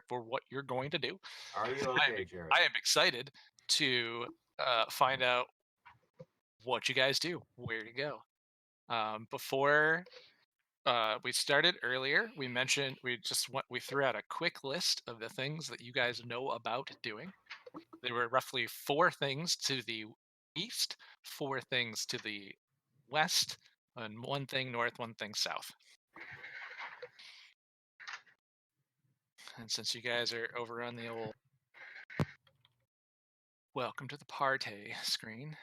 for what you're going to do. Are you I am, okay, Jared? I am excited to find out what you guys do, where to go. Before we started earlier, we threw out a quick list of the things that you guys know about doing. There were roughly 4 things to the east, 4 things to the west, and 1 thing north, 1 thing south. And since you guys are over on the old welcome to the party screen,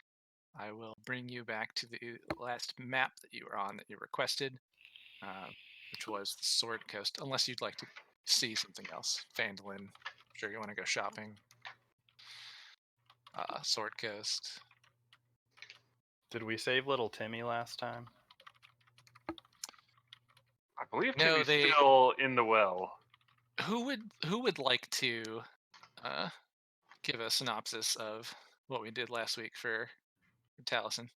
I will bring you back to the last map that you were on that you requested, which was the Sword Coast, unless you'd like to see something else. Phandalin, sure you want to go shopping. Sword Coast. Did we save little Timmy last time? I believe No, Timmy's still in the well. Who would like to give a synopsis of what we did last week for Taliesin?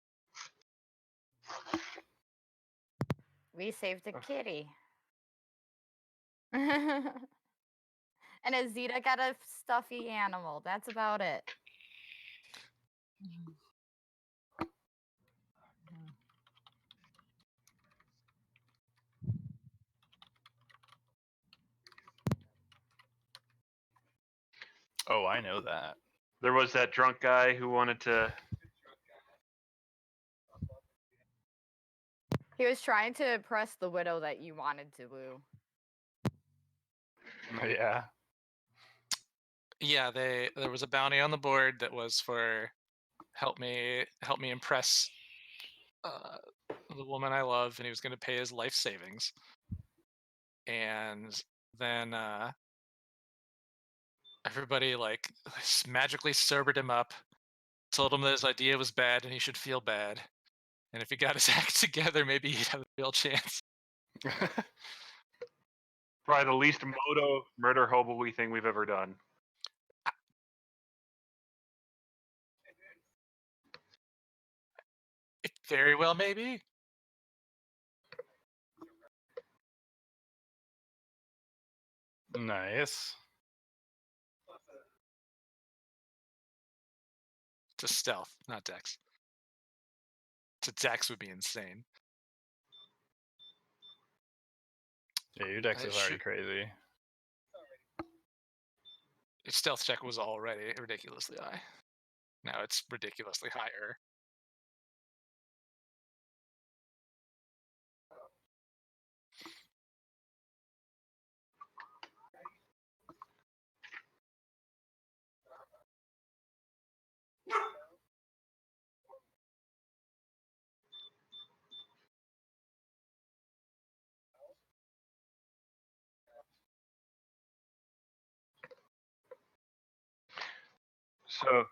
We saved a kitty. And Azita got a stuffy animal. That's about it. Oh, I know that. There was that drunk guy who wanted to. He was trying to impress the widow that you wanted to woo. Yeah. Yeah, there was a bounty on the board that was for help me impress the woman I love, and he was going to pay his life savings. And then everybody like magically sobered him up, told him that his idea was bad and he should feel bad. And if he got his act together, maybe he'd have a real chance. Probably the least moto murder hobo thing we've ever done. It very well maybe. Nice. To stealth, not dex. To dex would be insane. Yeah, your dex is already crazy. Its stealth check was already ridiculously high. Now it's ridiculously higher. So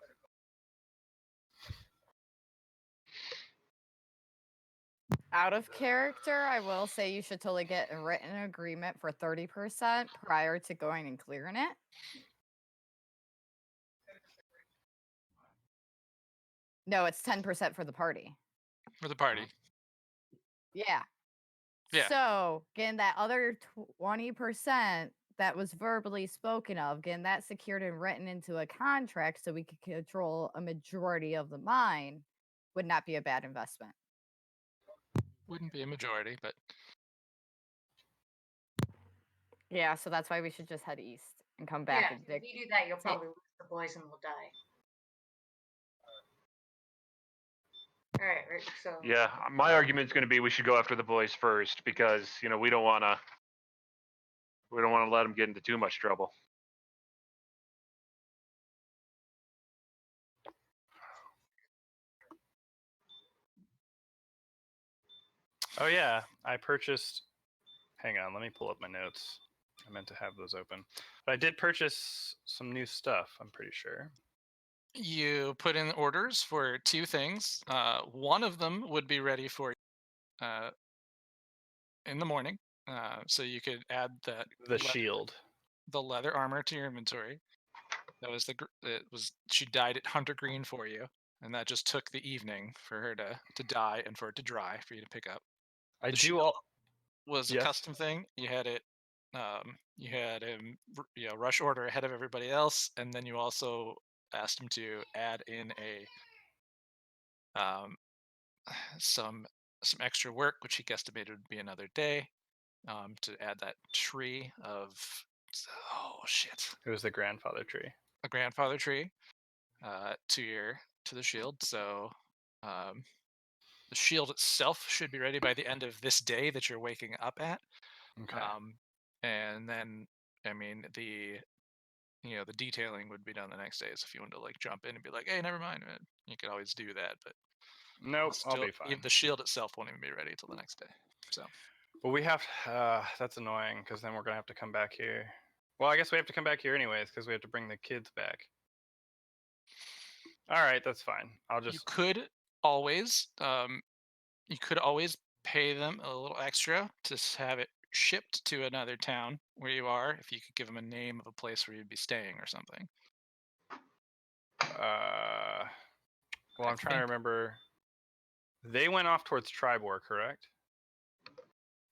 Out of character, I will say you should totally get a written agreement for 30% prior to going and clearing it. No, it's 10% for the party. For the party. Yeah. Yeah. So getting that other 20% that was verbally spoken of, getting that secured and written into a contract so we could control a majority of the mine would not be a bad investment. Wouldn't be a majority, but yeah, so that's why we should just head east and come back and if you do that, you'll probably lose the boys and we'll die. All right, so yeah, my argument is going to be we should go after the boys first because we don't want to let them get into too much trouble. Oh yeah, I purchased. Hang on, let me pull up my notes. I meant to have those open, but I did purchase some new stuff. I'm pretty sure. You put in orders for 2 things. One of them would be ready for in the morning, so you could add the shield, the leather armor to your inventory. That was she dyed it hunter green for you, and that just took the evening for her to dye and for it to dry for you to pick up. I The do shield all was a custom thing. You had it you had him, rush order ahead of everybody else, and then you also asked him to add in um, some extra work, which he guesstimated would be another day, to add that tree of oh shit, It was the grandfather tree. a grandfather tree to the shield. So the shield itself should be ready by the end of this day that you're waking up at. Okay. And then I mean the detailing would be done the next day. So if you wanted to like jump in and be like, hey, never mind, man, you could always do that. But Nope, I'll be fine. the shield itself won't even be ready till the next day. So Well, we have. That's annoying because then we're gonna have to come back here. Well, I guess we have to come back here anyways because we have to bring the kids back. All right, that's fine. I'll you just. could always pay them a little extra to have it shipped to another town where you are. If you could give them a name of a place where you'd be staying or something. Well, I'm trying to remember. They went off towards Tribor, correct?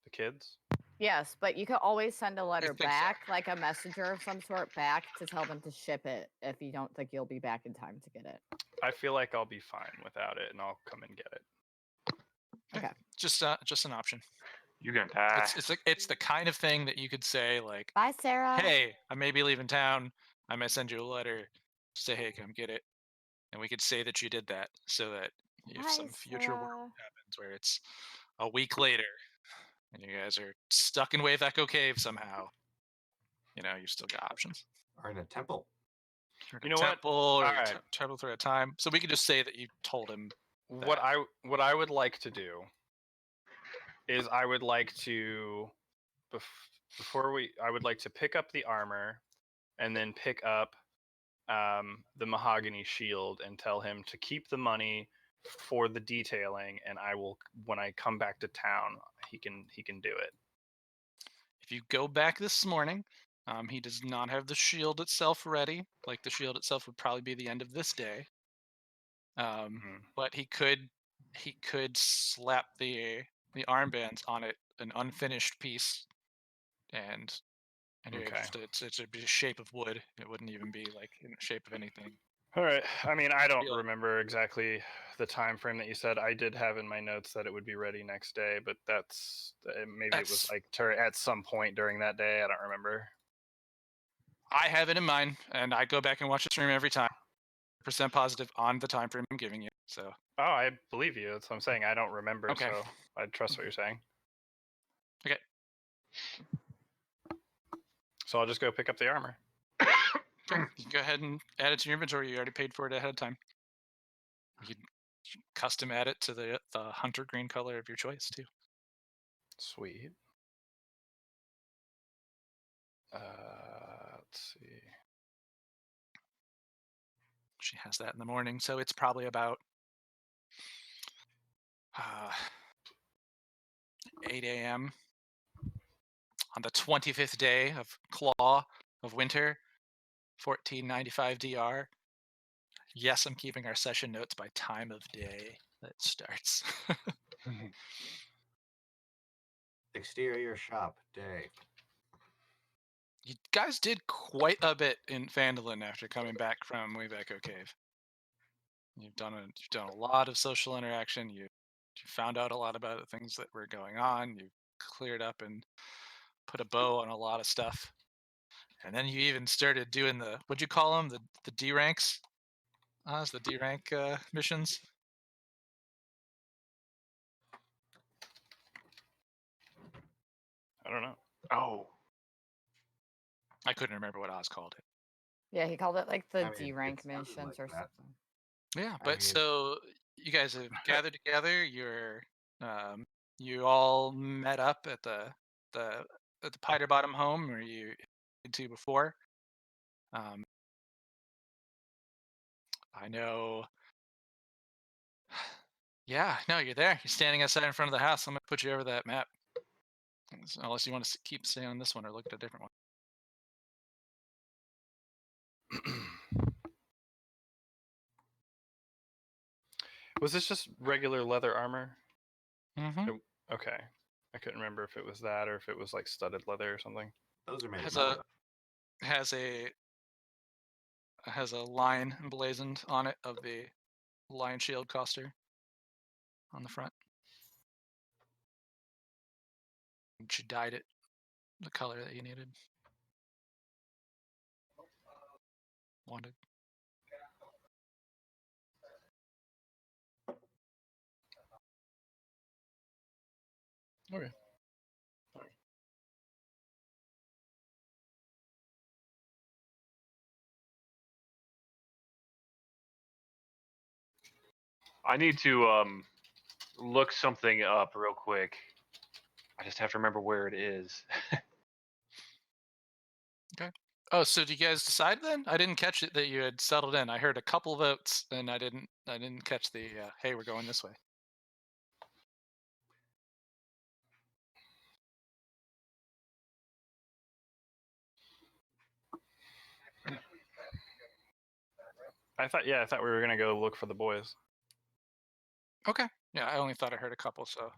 The kids. Yes, but you can always send a letter think so. back, like a messenger of some sort back to tell them to ship it if you don't think you'll be back in time to get it. I feel like I'll be fine without it, and I'll come and get it. Okay. Just an option. You're gonna die. It's the kind of thing that you could say like, Bye, Sarah. hey, I may be leaving town. I might send you a letter. Say, hey, come get it. And we could say that you did that so that if some future world Sarah. happens where it's a week later and you guys are stuck in Wave Echo Cave somehow, you've still got options. Or in a temple. Or You know a what? temple, or Alright. travel through a time. So we could just say that you told him. What I would like to do is I would like to I would like to pick up the armor and then pick up the mahogany shield and tell him to keep the money for the detailing, and I will, when I come back to town, he can do it. If you go back this morning, he does not have the shield itself ready. Like the shield itself would probably be the end of this day. But he could slap the armbands on it, an unfinished piece, and anyway, Okay. it's a shape of wood. It wouldn't even be like in the shape of anything. All right. I mean, I don't Shield. remember exactly the time frame that you said. I did have in my notes that it would be ready next day, but maybe it was like at some point during that day. I don't remember. I have it in mind, and I go back and watch the stream every time. % positive on the time frame I'm giving you. So. Oh, I believe you. That's what I'm saying. I don't remember, Okay. so I trust what you're saying. Okay. So I'll just go pick up the armor. Okay, you can go ahead and add it to your inventory. You already paid for it ahead of time. You can custom add it to the hunter green color of your choice too. Sweet. Let's see. She has that in the morning, so it's probably about 8 a.m. on the 25th day of Claw of Winter, 1495 DR. Yes, I'm keeping our session notes by time of day that starts. Exterior shop day. You guys did quite a bit in Phandalin after coming back from Wave Echo Cave. You've done a lot of social interaction. You found out a lot about the things that were going on. You cleared up and put a bow on a lot of stuff. And then you even started doing what'd you call them? The D ranks? It's the D rank missions. I don't know. Oh. I couldn't remember what Oz called it. Yeah, he called it like the I mean, D-rank it sounded missions like or that. something. Yeah, I but mean- so you guys have gathered together. You all met up at the Piter Bottom home where you been to before. I know. Yeah, no, you're there. You're standing outside in front of the house. I'm gonna put you over that map. Unless you want to keep staying on this one or look at a different one. Was this just regular leather armor? Mm-hmm. Okay. I couldn't remember if it was that or if it was like studded leather or something. Those are made Has of metal. has a line emblazoned on it of the Lion Shield coster on the front. And she dyed it the color that you needed. Wanted. Okay. I need to look something up real quick. I just have to remember where it is. Oh, so do you guys decide then? I didn't catch it that you had settled in. I heard a couple votes, and I didn't catch the hey, we're going this way. I thought we were gonna go look for the boys. Okay. Yeah, I only thought I heard a couple, so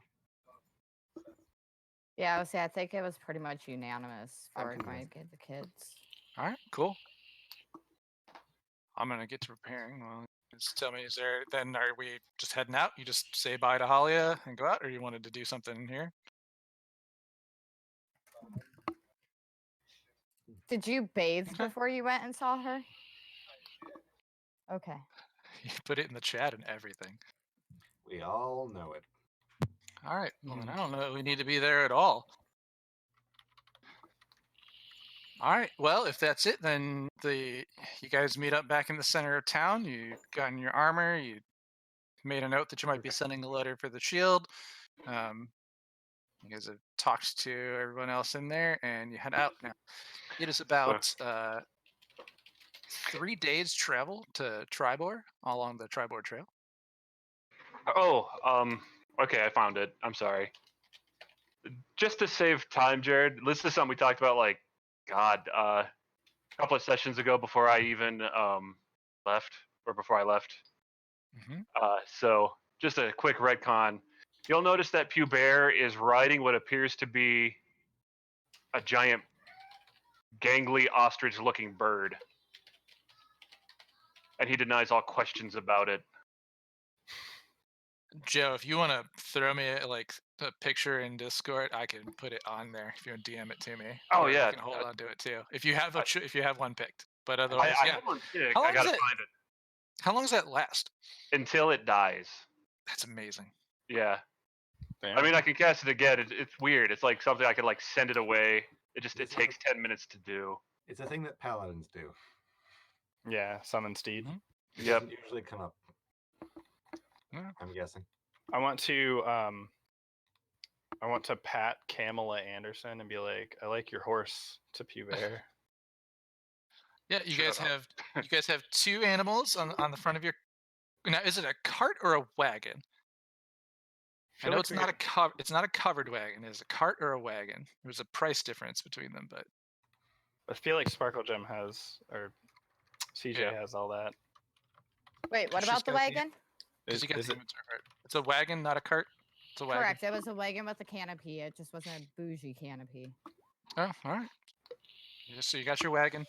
Yeah, I think it was pretty much unanimous I'm for going to convinced. get the kids. all right, cool. I'm gonna get to preparing. Well, just tell me, is there then are we just heading out? You just say bye to Halia and go out, or you wanted to do something here? Did you bathe Okay. before you went and saw her? Okay. You put it in the chat and everything. We all know it. All right. Well, then I don't know that we need to be there at all. All right. Well, if that's it, then you guys meet up back in the center of town. You got in your armor. You made a note that you might be sending a letter for the shield. You guys have talked to everyone else in there, and you head out now. It is about 3 days travel to Tribor along the Tribor Trail. Oh, okay, I found it. I'm sorry. Just to save time, Jared, this is something we talked about a couple of sessions ago before I even left, or before I left. Mm-hmm. So just a quick retcon. You'll notice that Pew Bear is riding what appears to be a giant, gangly ostrich-looking bird, and he denies all questions about it. Joe, if you want to throw me a picture in Discord, I can put it on there if you want to DM it to me. Oh, or yeah, I can hold on to it too if you have if you have one picked. But I otherwise, yeah. have one picked. How long I gotta does it- find it How long does that last? until it dies. That's amazing. Yeah. Damn. I mean, I can cast it again. It's weird. It's like something I could send it away. It takes 10 minutes to do. It's a thing that paladins do. Yeah, summon steed. Mhm. It Yep. doesn't usually come up. Yeah. I'm guessing. I want to pat Kamala Anderson and be like, I like your horse to Pew Bear. Yeah, you Shut guys have 2 animals on the front of your. Now, is it a cart or a wagon? I know it's not a covered wagon. Is it a cart or a wagon? There's a price difference between them, but I feel like Sparkle Gem has, or CJ Yeah. has all that. Wait, what She's about the got the- wagon? because you got Is the it, inventory for it. It's a wagon, not a cart. It's a wagon. Correct. It was a wagon with a canopy. It just wasn't a bougie canopy. Oh, all right. So you got your wagon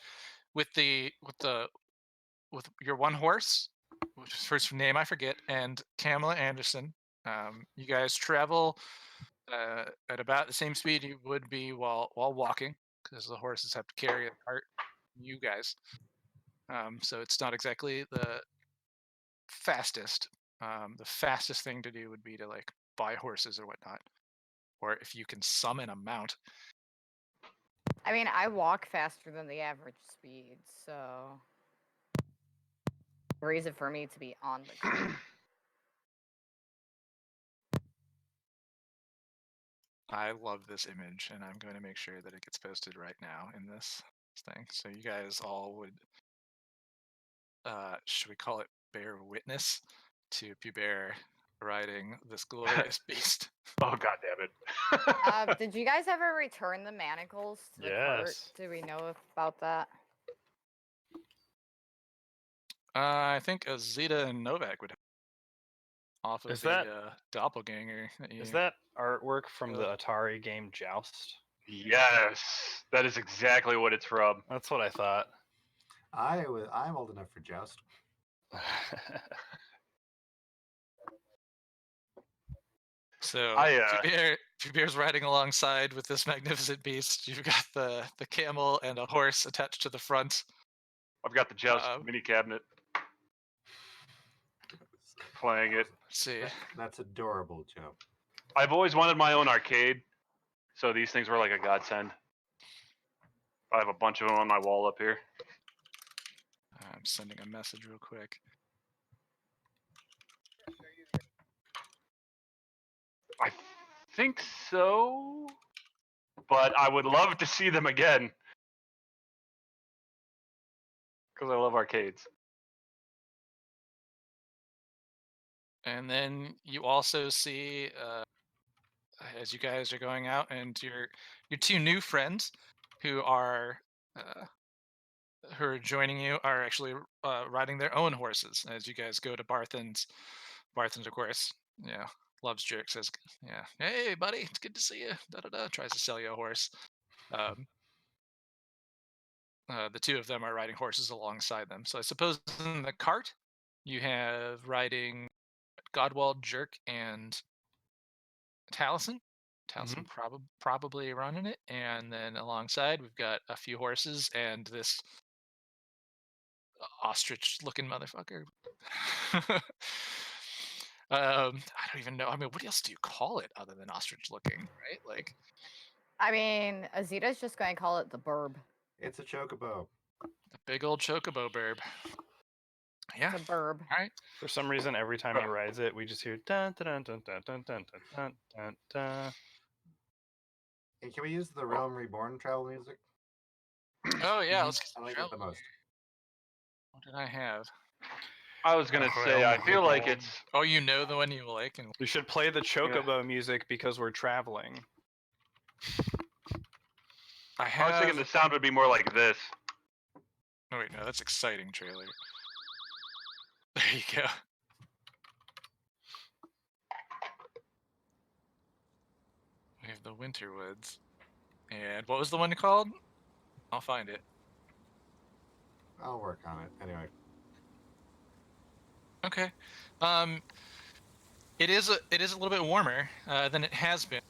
with your one horse, which is first name I forget, and Kamala Anderson. You guys travel at about the same speed you would be while walking, because the horses have to carry a cart. You guys. So it's not exactly the fastest. The fastest thing to do would be to buy horses or whatnot, or if you can summon a mount. I mean, I walk faster than the average speed, so reason for me to be on the cart. I love this image, and I'm going to make sure that it gets posted right now in this thing. So you guys all would, should we call it bear witness to Pew Bear riding this glorious beast? Oh, God damn it. Did you guys ever return the manacles to the cart? Yes. Do we know about that? I think Azita and Novak would off of Is the that- doppelganger. is that artwork from the Atari game Joust? Yes, that is exactly what it's from. That's what I thought. I'm old enough for Joust. So I, Fuber's riding alongside with this magnificent beast. You've got the camel and a horse attached to the front. I've got the Joust Uh, mini cabinet playing it. Let's see. That's adorable, Joe. I've always wanted my own arcade, so these things were like a godsend. I have a bunch of them on my wall up here. I'm sending a message real quick. I think so, but I would love to see them again because I love arcades. And then you also see, as you guys are going out, and your two new friends who are joining you are actually riding their own horses as you guys go to Barthen's. Barthen's, of course, yeah, loves jerk. Says, yeah, hey buddy, it's good to see you. Da da da. Tries to sell you a horse. The two of them are riding horses alongside them. So I suppose in the cart you have riding Godwald, Jerk, and Taliesin. Taliesin probably running it, and then alongside we've got a few horses and this ostrich-looking motherfucker. I don't even know. I mean, what else do you call it other than ostrich-looking, right? Like, I mean, Azita's just going to call it the burb. It's a chocobo. a big old chocobo burb. Yeah. It's a burb. All right. For some reason, every time he rides it, we just hear dun dun dun dun dun dun dun dun dun dun. Hey, can we use the Realm Reborn travel music? Oh yeah, let's get I some like travel. it the most. What did I have? I was gonna say, I feel like it's. Oh, you know the one you like, and We should play the chocobo music because we're traveling. I I have. was thinking the sound would be more like this. Oh wait, no, that's exciting trailer. There you go. We have the Winterwoods, and what was the one called? I'll find it. I'll work on it. Anyway. Okay. It is a little bit warmer than it has been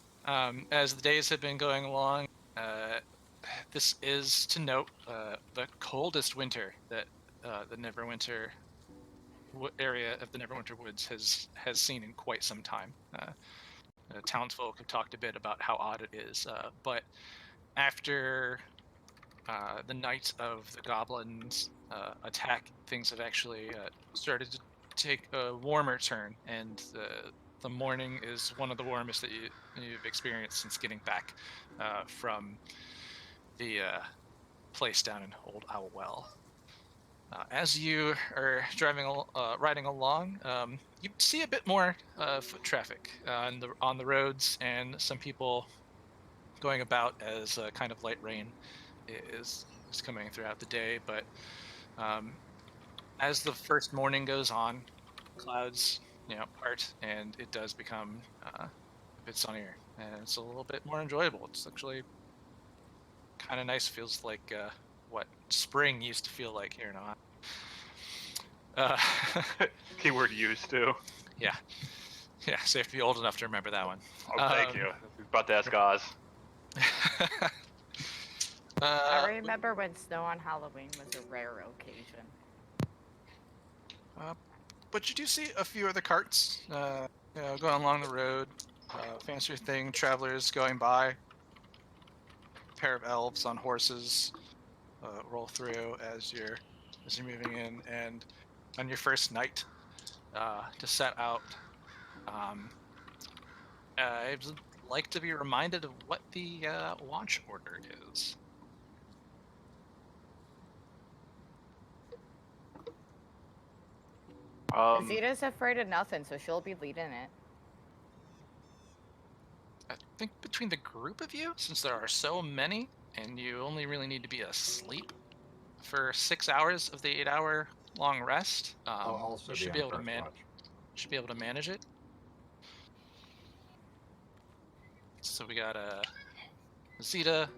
as the days have been going along. This is to note the coldest winter that the Neverwinter area of the Neverwinter Woods has seen in quite some time. Townsfolk have talked a bit about how odd it is, but after the night of the goblins attack, things have actually started to take a warmer turn, and the morning is one of the warmest that you've experienced since getting back from the place down in Old Owlwell. As you are riding along, you see a bit more foot traffic on the roads, and some people going about as kind of light rain is coming throughout the day. But as the first morning goes on, clouds part, and it does become a bit sunnier, and it's a little bit more enjoyable. It's actually kind of nice. Feels like what spring used to feel like here in Ohio. Keyword used too. Yeah, so you have to be old enough to remember that one. Oh, thank you. I was about to ask Oz. I remember when snow on Halloween was a rare occasion. But you do see a few other carts going along the road. Fancier thing, travelers going by. A pair of elves on horses roll through as you're moving in, and on your first night to set out, I'd like to be reminded of what the launch order is. Azita's afraid of nothing, so she'll be leading it. I think between the group of you, since there are so many, and you only really need to be asleep for 6 hours of the 8-hour long rest, I'll also you should be be on able to first watch. manage it. So we got Azita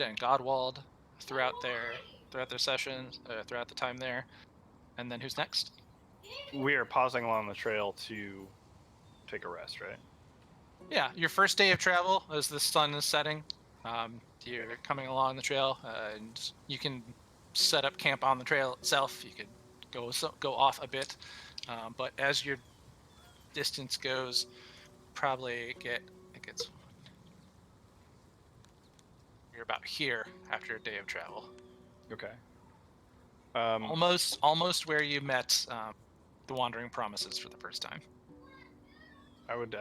and Godwald throughout their sessions, throughout the time there. And then who's next? We are pausing along the trail to take a rest, right? Yeah, your first day of travel as the sun is setting. You're coming along the trail, and you can set up camp on the trail itself. You could go off a bit, but as your distance goes, probably you're about here after a day of travel. Okay. Almost where you met the Wandering Promises for the first time. I would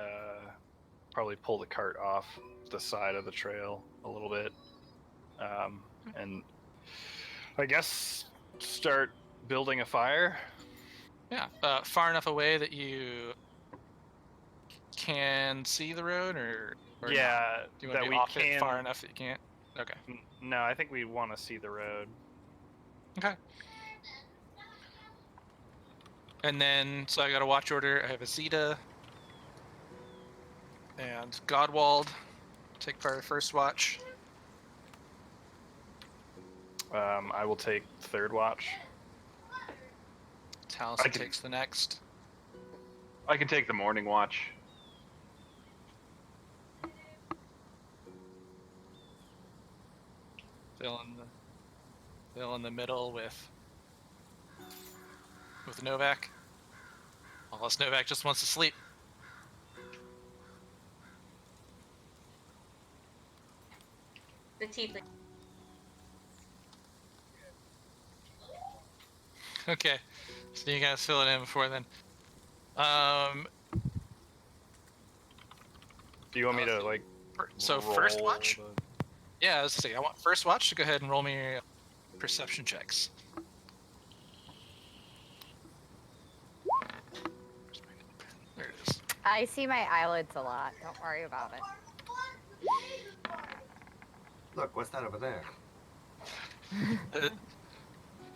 probably pull the cart off the side of the trail a little bit, and I guess start building a fire. Yeah, far enough away that you can see the road, or not? Yeah, Do you want that to be we off it can. far enough that you can't? Okay. No, I think we want to see the road. Okay. And then, so I got a watch order. I have Azita and Godwald take part of the first watch. I will take third watch. Taliesin I can- takes the next. I can take the morning watch. Phil in the middle with Novak. Unless Novak just wants to sleep. The tiefling. Okay, so you guys fill it in before then. Do you want me to like? So first roll watch. the- Yeah, let's see. I want first watch to go ahead and roll me your perception checks. There it is. I see my eyelids a lot. Don't worry about it. Look, what's that over there?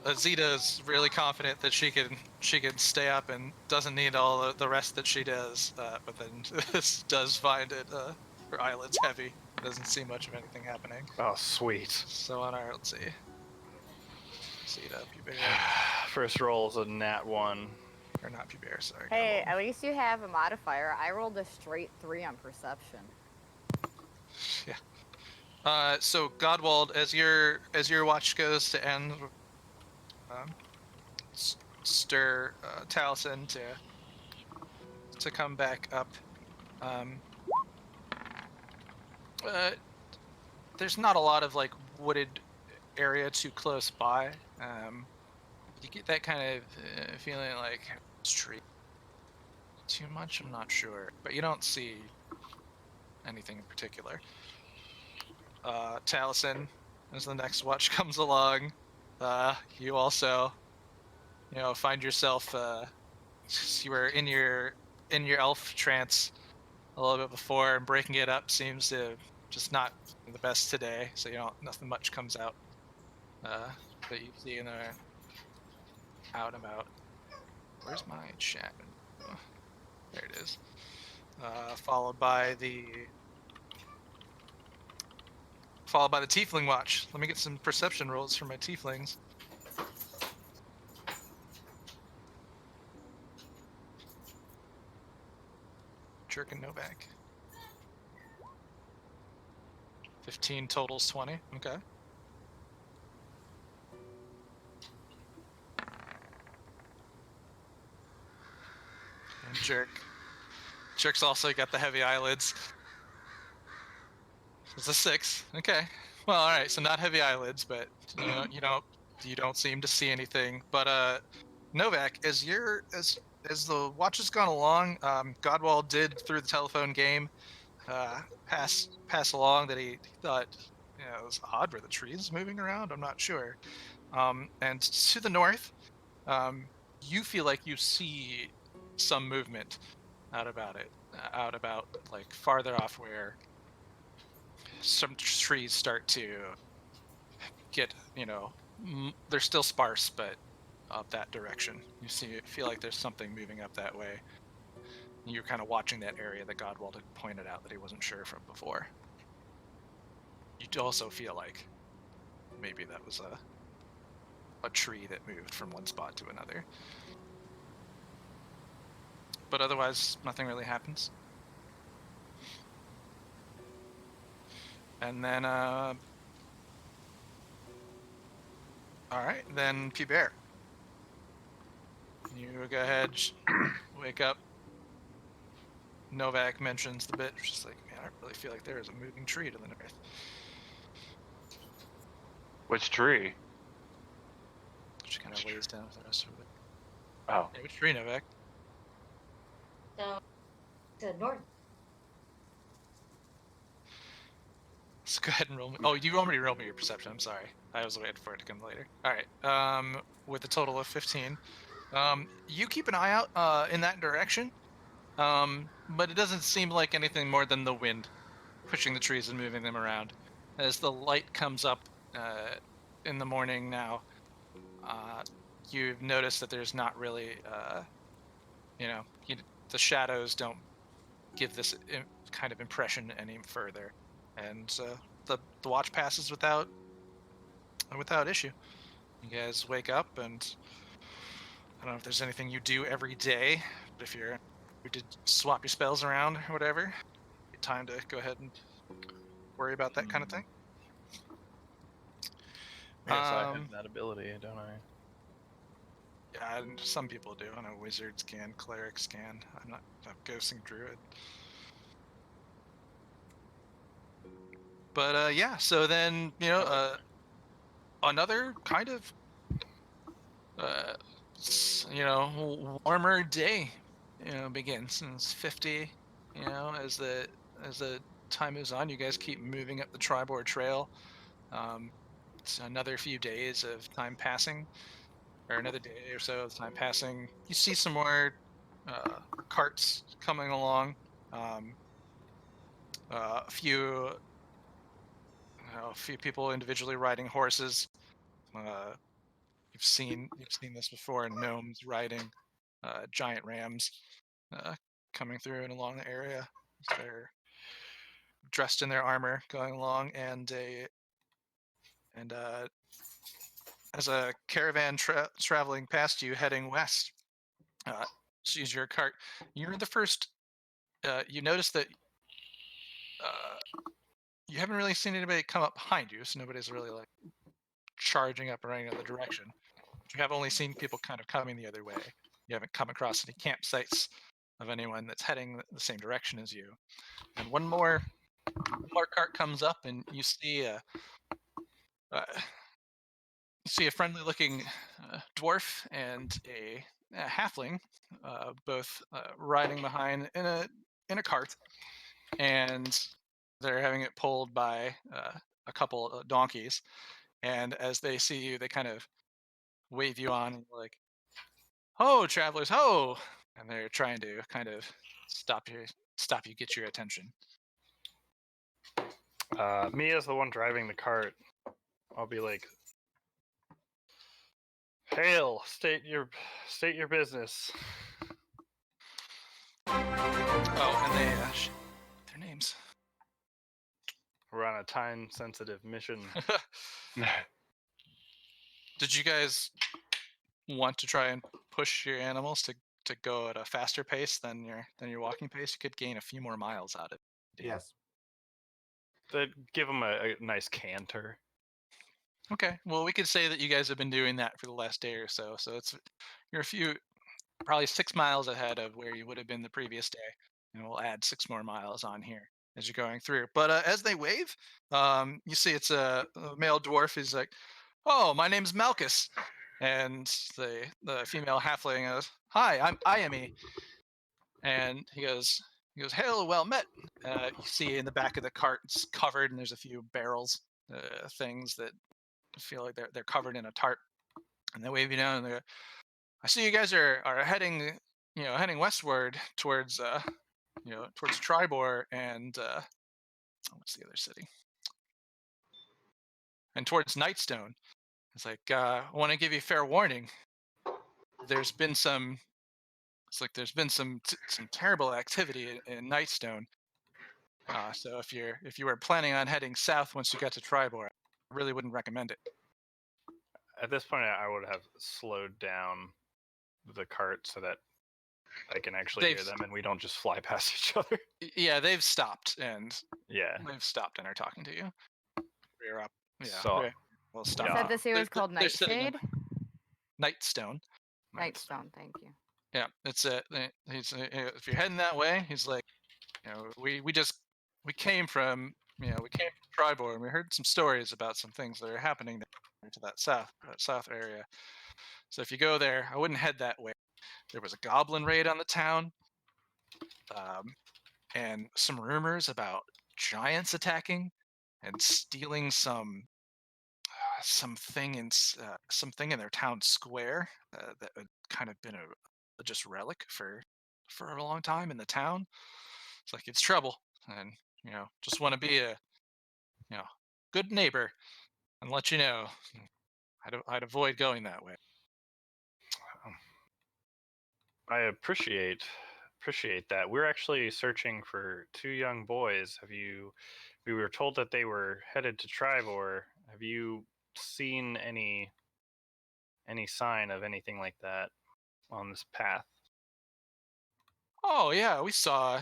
Azita's really confident that she can stay up and doesn't need all the rest that she does, but then this does find it her eyelids heavy. Doesn't see much of anything happening. Oh, sweet. So on our let's see. Azita, Pubear, First roll is a nat 1. or not Pubear, sorry. Hey, Godwald. at least you have a modifier. I rolled a straight 3 on perception. Yeah. So Godwald, as your watch goes to end, stir Taliesin to come back up. There's not a lot of like wooded area too close by. You get that kind of feeling like tree too much. I'm not sure, but you don't see anything in particular. Taliesin, as the next watch comes along, you also, find yourself. You were in your elf trance a little bit before, and breaking it up seems to just not the best today. So nothing much comes out that you see in the out and about. Where's my chat? Oh, there it is. Followed by the tiefling watch. Let me get some perception rolls for my tieflings. Jerk and Novak. 15 totals 20. Okay. And Jerk's also got the heavy eyelids. It's a 6. Okay. Well, all right. So not heavy eyelids, but you don't seem to see anything. But Novak, as the watch has gone along, Godwald did through the telephone game pass along that he thought it was odd where the trees moving around. I'm not sure. And to the north, you feel like you see some movement out about like farther off where some trees start to get, they're still sparse, but up that direction. Feel like there's something moving up that way. You're kind of watching that area that Godwald had pointed out that he wasn't sure from before. You also feel like maybe that was a tree that moved from one spot to another. But otherwise, nothing really happens. And then, all right, then P-Bear. You go ahead, wake up. Novak mentions the bit, just like, man, I really feel like there is a moving tree to the north. Which tree? She kind of lays down with the rest of it. Oh, Yeah, which tree, Novak? So, to north. Let's go ahead and roll me. Oh, you already rolled me your perception. I'm sorry. I was waiting for it to come later. All right. With a total of 15. You keep an eye out in that direction. But it doesn't seem like anything more than the wind pushing the trees and moving them around. As the light comes up in the morning now, you've noticed that there's not really, the shadows don't give this kind of impression any further, and the watch passes without issue. You guys wake up, and I don't know if there's anything you do every day, but if we did swap your spells around or whatever, time to go ahead and worry about that kind of thing. Yes, I have that ability, don't I? Yeah, and some people do. I know wizards can, clerics can. I'm not a ghosting druid. But yeah, so then another kind of warmer day begins, and it's 50. As the time moves on, you guys keep moving up the Tribord Trail. It's another few days of time passing, or another day or so of time passing. You see some more carts coming along. A few people individually riding horses. You've seen this before. Gnomes riding giant rams coming through and along the area. They're dressed in their armor, going along, and as a caravan traveling past you, heading west, sees your cart. You're the first. You notice that you haven't really seen anybody come up behind you, so nobody's really like charging up or running in the direction. But you have only seen people kind of coming the other way. You haven't come across any campsites of anyone that's heading the same direction as you. And one more cart comes up, and you see a friendly-looking dwarf and a halfling, both riding behind in a cart, and they're having it pulled by a couple of donkeys. And as they see you, they kind of wave you on, and like, "Ho, travelers, ho!" And they're trying to kind of stop you, get your attention. Me as the one driving the cart, I'll be like, "Hail! State your business." Oh, and they their names. We're on a time-sensitive mission. Did you guys want to try and push your animals to go at a faster pace than your walking pace? You could gain a few more miles out of it. Yes. They'd give them a nice canter. Okay. Well, we could say that you guys have been doing that for the last day or so. So you're probably 6 miles ahead of where you would have been the previous day, and we'll add 6 more miles on here as you're going through. But as they wave, you see it's a male dwarf. He's like, "Oh, my name's Malchus," and the female halfling goes, "Hi, I'm Iami," and he goes, "Hail, well met." You see in the back of the cart, it's covered, and there's a few barrels, things that feel like they're covered in a tarp, and they wave you down, and they go, "I see you guys are heading westward towards towards Tribor and what's the other city? And towards Nightstone." It's like, "I want to give you fair warning. There's been some it's like there's been some terrible activity in Nightstone. So if you were planning on heading south once you got to Tribor, I really wouldn't recommend it. At this point, I would have slowed down the cart so that I can actually hear They've- them and we don't just fly past each other. Yeah, they've stopped and Yeah. are talking to you. Rear up. Yeah. So- We'll You stop. Yeah. said this area is They're- called they're sitting in- Nightshade? Nightstone. Nightstone, thank you. Yeah, it's a. He's if you're heading that way, he's like, we came from we came from Tribor and we heard some stories about some things that are happening there to that south area. So if you go there, I wouldn't head that way. There was a goblin raid on the town, and some rumors about giants attacking and stealing something in their town square that had kind of been a religious relic for a long time in the town. It's like it's trouble, and just want to be a good neighbor and let you know I'd avoid going that way. I appreciate that. We're actually searching for 2 young boys. We were told that they were headed to Tribor. Have you seen any sign of anything like that on this path? Oh yeah, we saw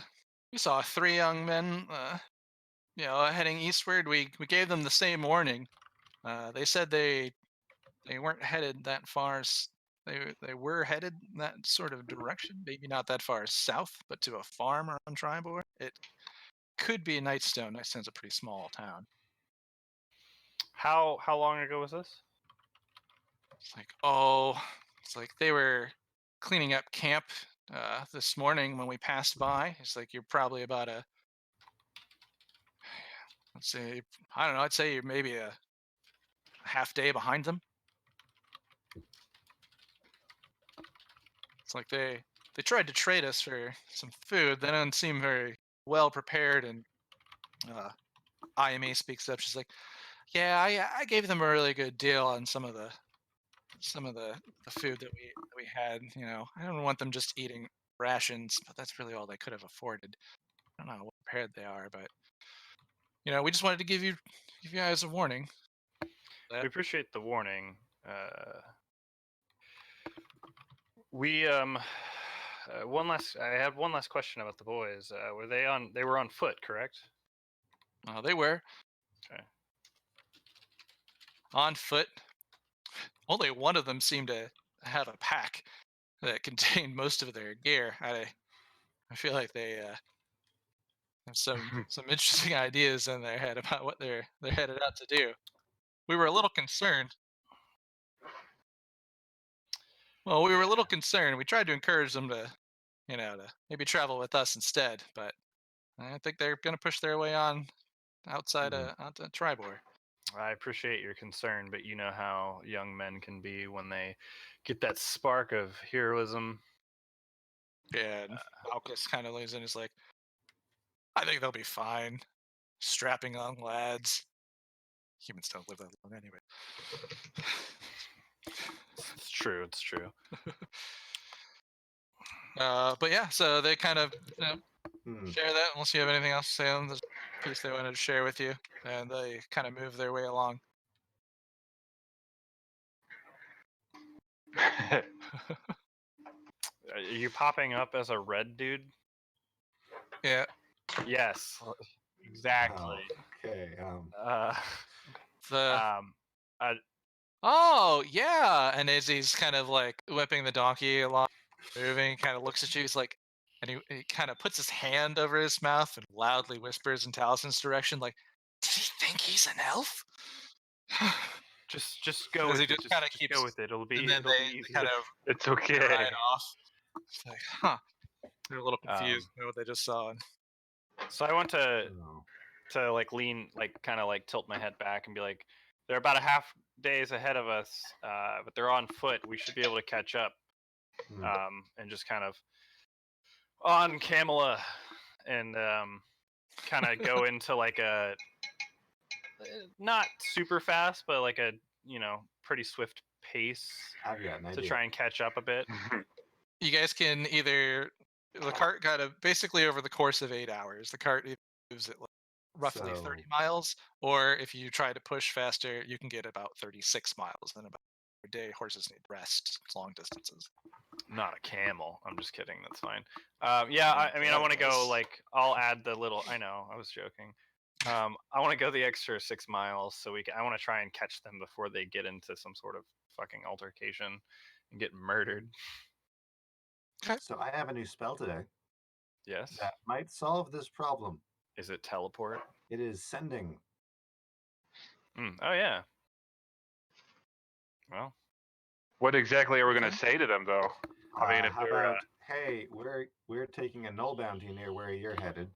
3 young men heading eastward. We gave them the same warning. They said they weren't headed that far. They were headed that sort of direction, maybe not that far south, but to a farm around Tribor. It could be Nightstone. Nightstone's a pretty small town. How long ago was this? It's like they were cleaning up camp this morning when we passed by. It's like you're probably about let's say, I don't know, I'd say you're maybe a half day behind them. It's like they tried to trade us for some food. They don't seem very well prepared, and IMA speaks up. She's like, "Yeah, I gave them a really good deal on some of the food that we had. I don't want them just eating rations, but that's really all they could have afforded. I don't know what prepared they are, but we just wanted to give you guys a warning." We appreciate the warning. I had one last question about the boys. They were on foot, correct? They were Okay. on foot. Only one of them seemed to have a pack that contained most of their gear. I feel like they have some interesting ideas in their head about what they're headed out to do. We were a little concerned. Well, we were a little concerned. We tried to encourage them to maybe travel with us instead, but I think they're going to push their way on outside onto Tribor. I appreciate your concern, but you know how young men can be when they get that spark of heroism. Yeah, and Malchus kind of lays in. Is like, I think they'll be fine. Strapping on lads. Humans don't live that long anyway. It's true. It's true. But yeah, so they kind of Hmm. share that. Unless you have anything else to say on this piece they wanted to share with you, and they kind of move their way along. Are you popping up as a red dude? Yeah. Yes. Exactly. Okay. The I oh yeah, and as he's kind of like whipping the donkey along, moving, kind of looks at you. He's like, and he kind of puts his hand over his mouth and loudly whispers in Talison's direction, like, "Did he think he's an elf?" just go Because with he it. just kinda Just keeps- go with it. It'll be And then it'll they be easier. kind of It's okay. ride off. It's like, huh? They're a little confused Um, by what they just saw. So I want to Oh. like lean, like kind of like tilt my head back and be like, they're about a half days ahead of us, but they're on foot. We should be able to catch up, Hmm. and just kind of on Camilla and kind of go into like a not super fast, but like a pretty swift pace I've got an to idea. try and catch up a bit. you guys can either the cart kind of basically over the course of 8 hours, the cart either moves at like roughly 30 So- miles, or if you try to push faster, you can get about 36 miles in about a day. Horses need rest. It's long distances. Not a camel. I'm just kidding. That's fine. Yeah, I mean, I want to go Camels. like I'll add the little. I know, I was joking. I want to go the extra 6 miles so we can. I want to try and catch them before they get into some sort of fucking altercation and get murdered. So I have a new spell today Yes. that might solve this problem. Is it teleport? It is sending. Oh yeah. Well, What exactly are we going Okay. to say to them, though? I mean, if How they're, about, hey, we're taking a null bounty near where you're headed.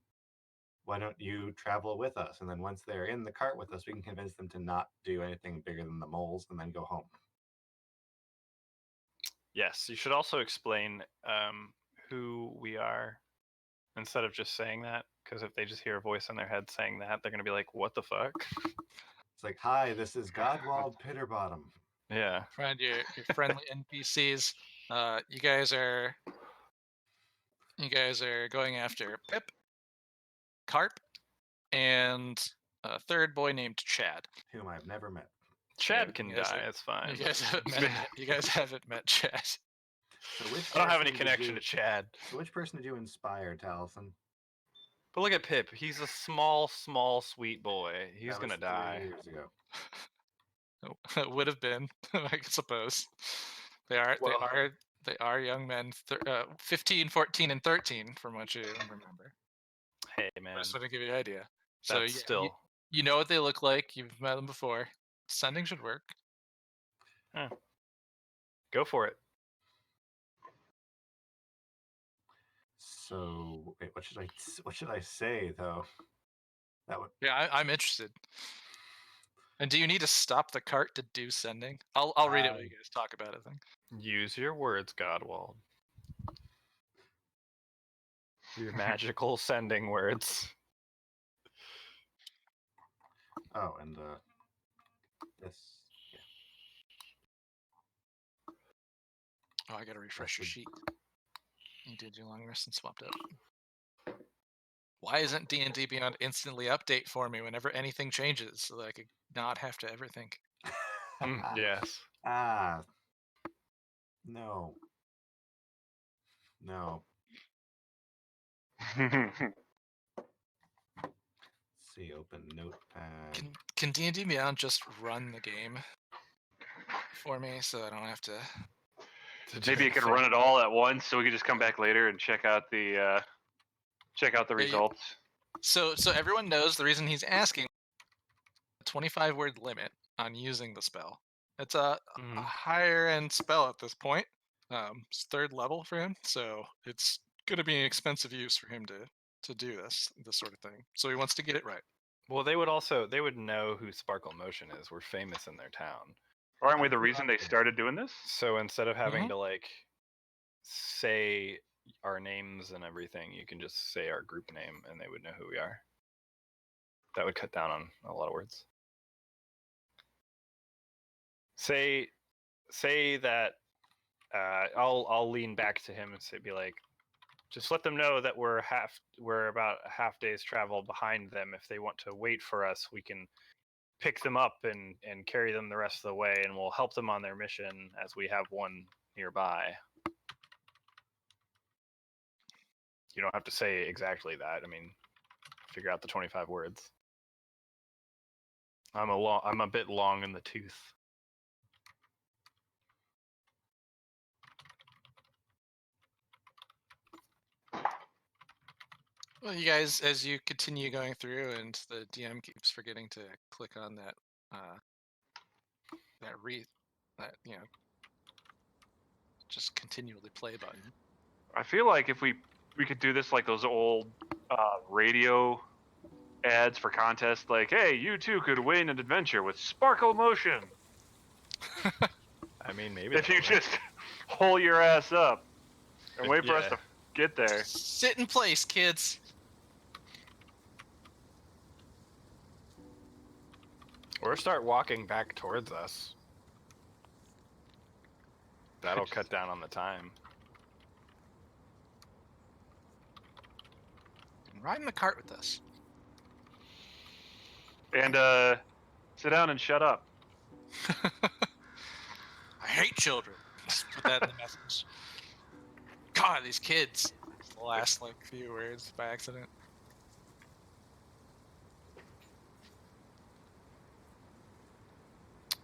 Why don't you travel with us? And then once they're in the cart with us, we can convince them to not do anything bigger than the moles and then go home. yes. You should also explain who we are instead of just saying that, because if they just hear a voice in their head saying that, they're gonna be like, "What the fuck?" It's like, hi, this is Godwald Pitterbottom. Yeah. Find your friendly NPCs. You guys are going after Pip, Carp, and a third boy named Chad. Whom I've never met. Chad Yeah, can you guys die. are- It's fine. You guys haven't met him yet. You guys haven't met Chad. So which I don't have any person did connection you- to Chad. So which person did you inspire, Taliesin? But look at Pip. He's a small, sweet boy. He's That gonna was 3 die. years ago. It would have been, I suppose. They Well- are young men, 15, 14, and 13, from what you remember. Hey I man, just want to give you an idea. So that's yeah, still. you know what they look like. You've met them before. Sending should work. Go for it. So wait, what should I say though? That would Yeah, I'm interested. And do you need to stop the cart to do sending? I'll read it while you guys talk about it then. Use your words, Godwald. Your magical sending words. oh, and this yeah. Oh, I gotta refresh your should- sheet. You did your long rest and swapped up. Why isn't D&D Beyond instantly update for me whenever anything changes, so that I could not have to ever think? Yes. Ah. No. No. See, open notepad. Can D&D Beyond just run the game for me, so I don't have to? Maybe you could run it all at once, so we could just come back later and check out the you- results. So everyone knows the reason he's asking. 25-word limit on using the spell. It's a Mhm. higher end spell at this point. It's 3rd level for him, so it's going to be an expensive use for him to do this sort of thing. So he wants to get it right. Well, they would know who Sparkle Motion is. We're famous in their town. Aren't we the reason they started doing this? So instead of having Mhm. to like say our names and everything, you can just say our group name and they would know who we are. That would cut down on a lot of words. Say that I'll lean back to him and be like, just let them know that we're about a half day's travel behind them. If they want to wait for us, we can pick them up and carry them the rest of the way, and we'll help them on their mission as we have one nearby. You don't have to say exactly that. I mean, figure out the 25 words. I'm a bit long in the tooth. Well, you guys, as you continue going through, and the DM keeps forgetting to click on that just continually play button. I feel like if we could do this like those old radio ads for contests, like, hey, you too could win an adventure with Sparkle Motion. I mean, maybe If you that'll work. just hole your ass up and wait for us Yeah. to get there. Sit in place, kids. Or start walking back towards us. That'll cut down on the time. ride in the cart with us. And sit down and shut up. I hate children. Just put that in the message. God, these kids. It's the last like few words by accident.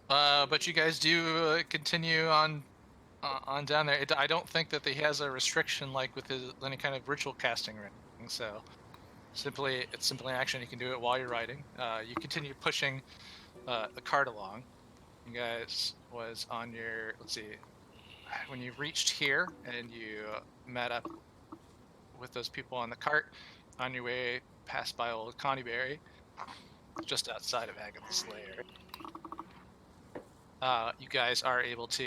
But you guys do continue on down there. I don't think that he has a restriction like with any kind of ritual casting or anything. So it's simply an action. You can do it while you're riding. You continue pushing the cart along. You guys was on your, let's see, when you reached here and you met up with those people on the cart on your way past by old Connieberry, just outside of Agatha's lair. You guys are able to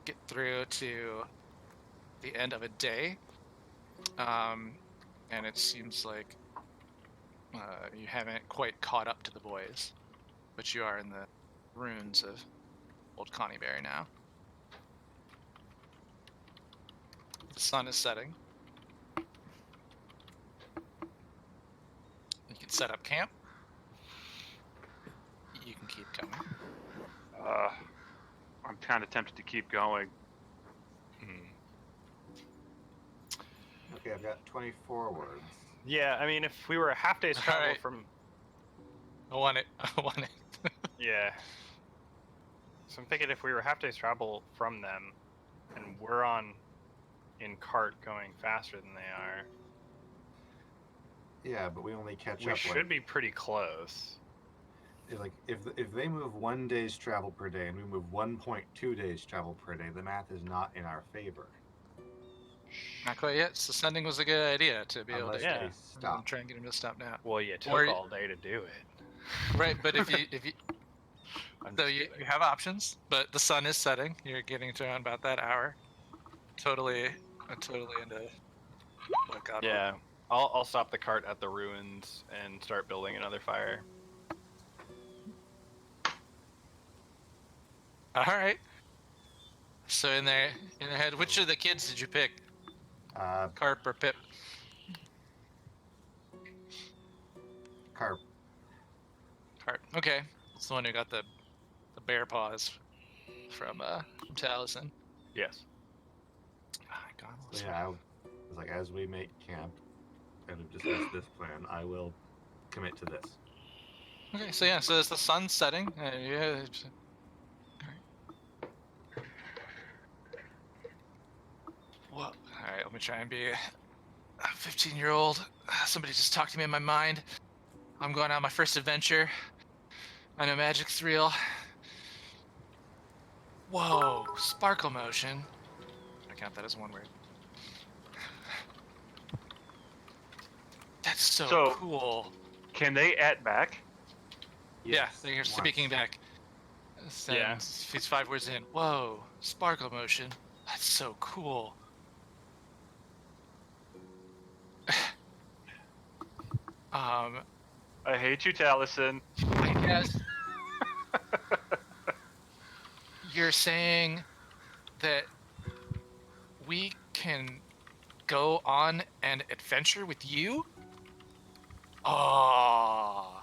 get through to the end of a day, and it seems like you haven't quite caught up to the boys, but you are in the ruins of old Connieberry now. The sun is setting. You can set up camp. You can keep coming. I'm kind of tempted to keep going. Okay, I've got 24 words. Yeah, I mean, if we were a half day's travel Alright. from, I want it. I want it. yeah. So I'm thinking if we were a half day's travel from them, and we're in cart going faster than they are, Yeah, but we only catch we up. should be pretty close. Like if they move 1 day's travel per day and we move 1.2 days travel per day, the math is not in our favor. Not quite yet. So sending was a good idea to be able Unless to Yeah. they I'm stop. trying to get him to stop now. Well, you took Or- all day to do it. Right, but if you I'm so just you kidding. have options, but the sun is setting. You're getting to around about that hour. Totally into what God. Yeah, I'll stop the cart at the ruins and start building another fire. All right. So in their head, which of the kids did you pick? Carp or Pip? Carp. Carp. Okay, it's the one who got the bear paws from Taliesin. Yes. Oh, God, So yeah, I was like, as we make camp and have discussed this plan, I will commit to this. Okay, so yeah, so as the sun's setting, yeah. Well, all right, let me try and be a 15-year-old. Somebody just talked to me in my mind. I'm going on my first adventure. I know magic's real. Whoa, sparkle motion. I count that as one word. That's so So- cool. Can they at back? Yeah, Yes, they're once. speaking back. Yeah. He's 5 words in. Whoa, sparkle motion. That's so cool. I hate you, Taliesin. I guess you're saying that we can go on an adventure with you? Oh,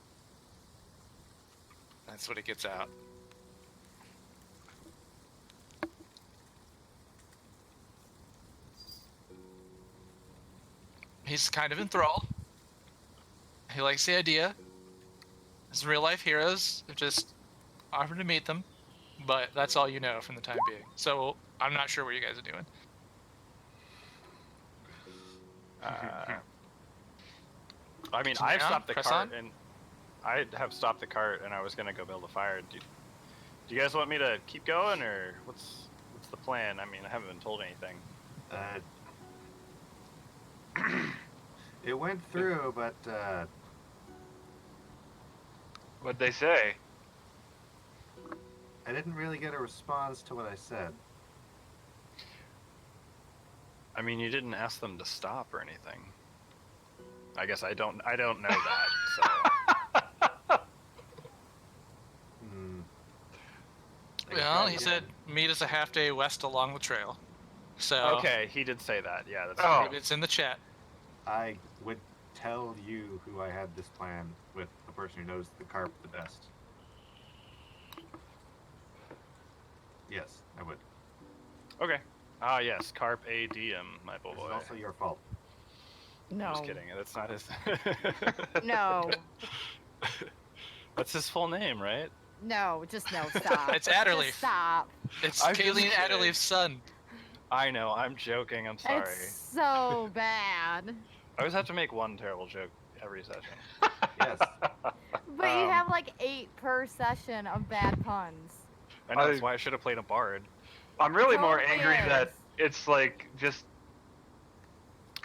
that's what it gets out. He's kind of enthralled. He likes the idea. His real life heroes have just offered to meet them, but that's all you know from the time being. So I'm not sure what you guys are doing. I mean, Continue I've on, stopped the press cart on. and I have stopped the cart, and I was gonna go build a fire. Do you guys want me to keep going, or what's the plan? I mean, I haven't been told anything. It went through, but What'd they say? I didn't really get a response to what I said. I mean, you didn't ask them to stop or anything. I guess I don't know that. So Hmm. I Well, tried he again. said meet us a half day west along the trail. So okay, he did say that. Yeah, that's Oh. true. it's in the chat. I will tell you who I had this plan with the person who knows the carp the best. Yes, I would. Okay. Ah, yes, Carp A Diem, my boy. This is also your fault. No. I'm just kidding. That's not his. No. That's his full name, right? No, just no, stop. It's Adderleaf. Just stop. It's I'm just Kayleen kidding. Adderleaf's son. I know. I'm joking. I'm sorry. It's so bad. I always have to make one terrible joke every session. Yes. But you have like 8 per session of bad puns. I know. That's why I should have played a bard. I'm really more Totally angry that is. it's like just.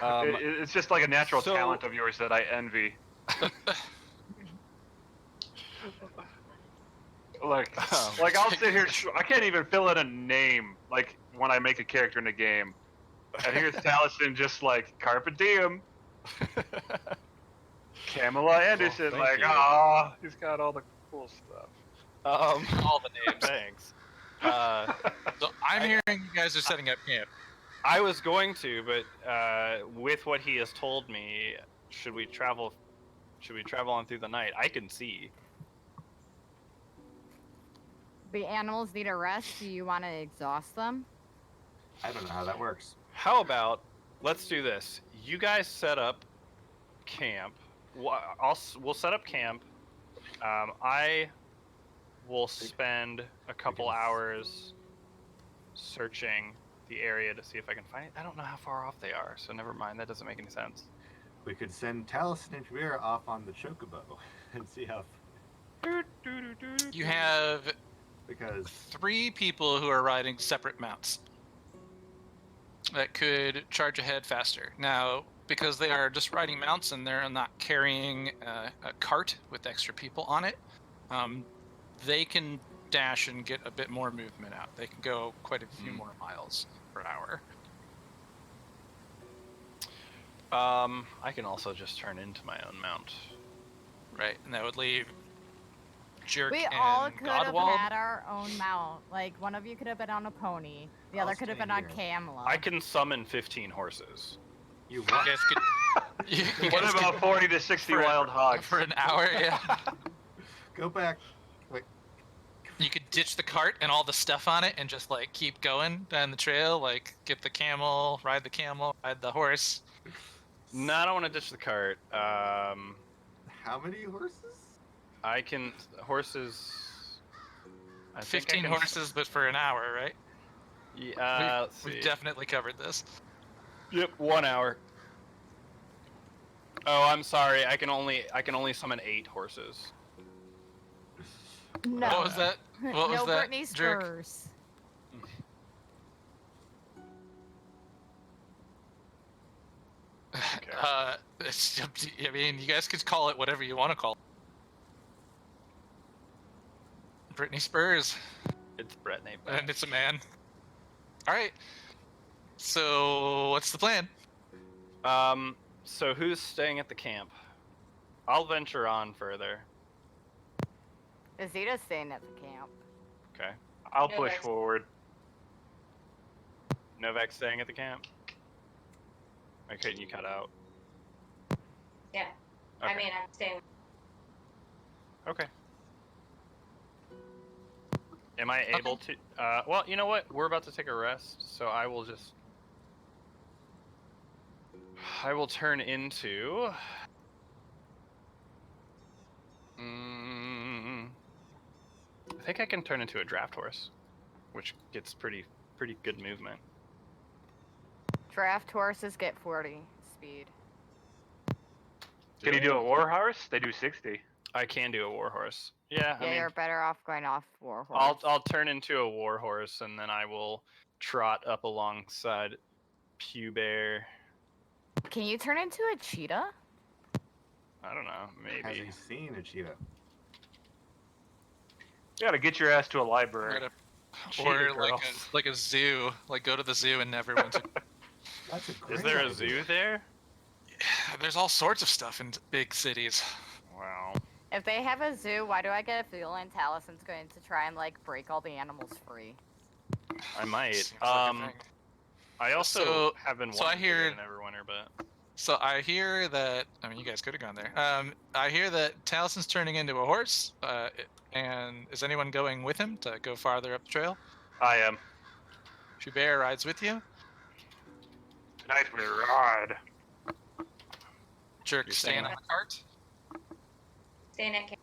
It's just like a natural so- talent of yours that I envy. Like, like I'll sit here. I can't even fill in a name like when I make a character in a game. And here's Taliesin just like Carpe Diem, Kamala Anderson. thank Like, you. ah, he's got all the cool stuff. All the names. Thanks. So I'm hearing you guys are setting up camp. I was going to, but with what he has told me, should we travel on through the night? I can see. The animals need a rest. Do you want to exhaust them? I don't know how that works. How about let's do this? You guys set up camp. We'll set up camp. I will spend a couple can s- hours searching the area to see if I can find it. I don't know how far off they are, so never mind. That doesn't make any sense. We could send Taliesin and Fabira off on the Chocobo and see how. You have Because 3 people who are riding separate mounts that could charge ahead faster. Now, because they are just riding mounts and they're not carrying a cart with extra people on it, they can dash and get a bit more movement out. They can go quite a few more miles per hour. I can also just turn into my own mount. Right, and that would leave Jerk We and all could have Godwald. had our own mount. Like, one of you could have been on a pony. The I'll other could have stay been on here. Kamala. I can summon 15 horses. you You what? guys could. You What guys about could- 40 to 60 for- wild hogs? for an hour? Yeah. Go back. Wait. You could ditch the cart and all the stuff on it and just like keep going down the trail, like get the camel, ride the horse. No, I don't want to ditch the cart. How many horses? I can horses. I think I 15 can- horses, but for an hour, right? Yeah, let's see. We've definitely covered this. Yep, 1 hour. Oh, I'm sorry. I can only summon 8 horses. No. What was that? What was no that, Britney jerk? Spears. Okay. It's up to, I mean, you guys could call it whatever you want to call it. Britney Spears, It's Brett Nate. and it's a man. All right. So, what's the plan? So who's staying at the camp? I'll venture on further. Azita's staying at the camp. Okay. I'll No, push that's- forward. Novak staying at the camp. Why couldn't you cut out? Yeah. Okay. I mean, I'm staying. Okay. Am I able to? Well, you know what? We're about to take a rest, so I will just. I will turn into. I think I can turn into a draft horse, which gets pretty good movement. Draft horses get 40 speed. Can you do a war horse? They do 60. I can do a war horse. Yeah, Yeah, I mean, you're better off going off war horse. I'll turn into a war horse and then I will trot up alongside Pew Bear. Can you turn into a cheetah? I don't know, Has maybe. he seen a cheetah? You gotta get your ass to a We're library. gonna- Cheetah Or girls. like a zoo, like go to the zoo and never went to. That's a great Is there a idea. zoo there? There's all sorts of stuff in big cities. Wow. If they have a zoo, why do I get a feeling Talison's going to try and like break all the animals free? I might. Seems like a thing. I also So- have been so I wanting to hear- get an Everwinter, but So I hear that. I mean, you guys could have gone there. I hear that Talison's turning into a horse. And is anyone going with him to go farther up the trail? I am. Schubert rides with you. Tonight we ride. Jerk You're staying saying on the cart. Staying at camp.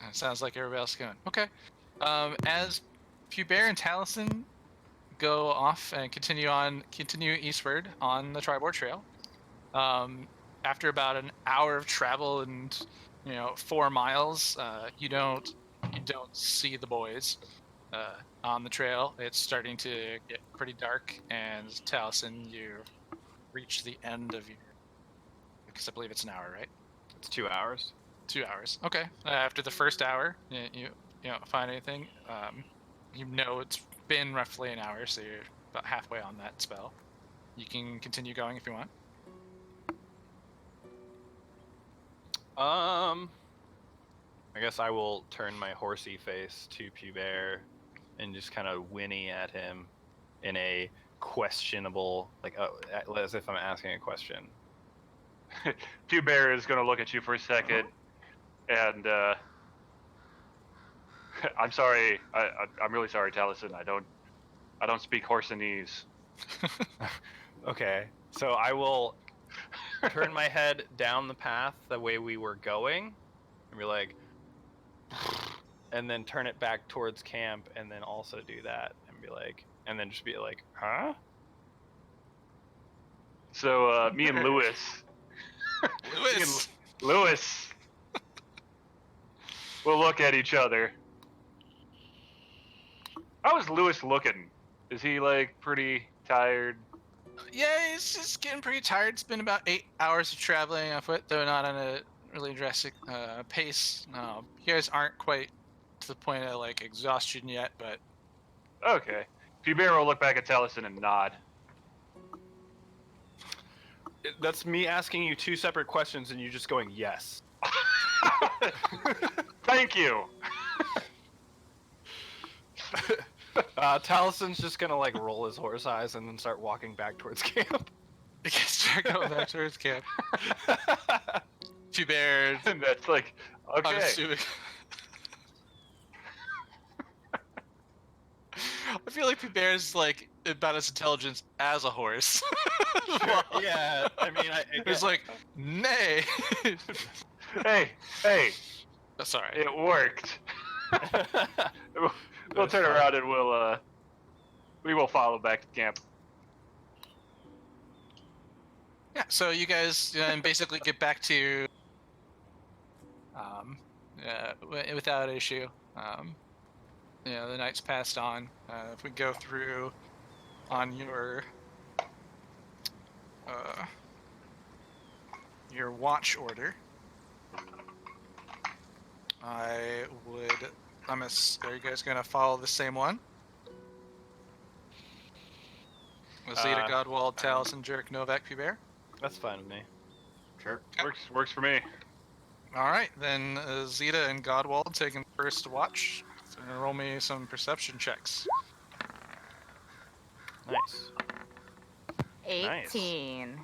It sounds like everybody else is going. Okay. As Pubert and Taliesin go off and continue eastward on the Tribord Trail. After about an hour of travel and 4 miles, you don't see the boys on the trail. It's starting to get pretty dark, and Taliesin, you reach the end of your. Because I believe it's an hour, right? It's 2 hours. 2 hours. Okay. After the first hour, you don't find anything. It's been roughly an hour, so you're about halfway on that spell. You can continue going if you want. I guess I will turn my horsey face to Pubert and just kind of whinny at him in a questionable, as if I'm asking a question. Pubert is going to look at you for a second, and I'm sorry. I'm really sorry, Taliesin. I don't speak Horsenese. Okay, so I will turn my head down the path the way we were going, and be like, and then turn it back towards camp, and then also do that, and be like, and then just be like, huh? So me and Lewis. Lewis! Lewis. We'll look at each other. How is Lewis looking? Is he pretty tired? Yeah, he's just getting pretty tired. It's been about 8 hours of traveling on foot, though not on a really drastic pace. You guys aren't quite to the point of exhaustion yet, but Okay. Pubert will look back at Taliesin and nod. That's me asking you 2 separate questions, and you just going yes. Thank you. Talison's just gonna roll his horse eyes and then start walking back towards camp. you guys start going back towards camp. Pubert, And that's okay. I'm assuming. I feel like Pubert is about as intelligent as a horse. Yeah, I mean, It's nay. Hey. Sorry. It worked. We'll turn around and we will follow back to camp. Yeah, so you guys basically get back to without issue. The night's passed on. If we go through on your watch order, are you guys gonna follow the same one? Zeta, Godwald, Taliesin, Jerk, Novak, Pubert? That's fine with me. Sure. Works for me. All right, then Zeta and Godwald taking first watch. So roll me some perception checks. Nice. 18.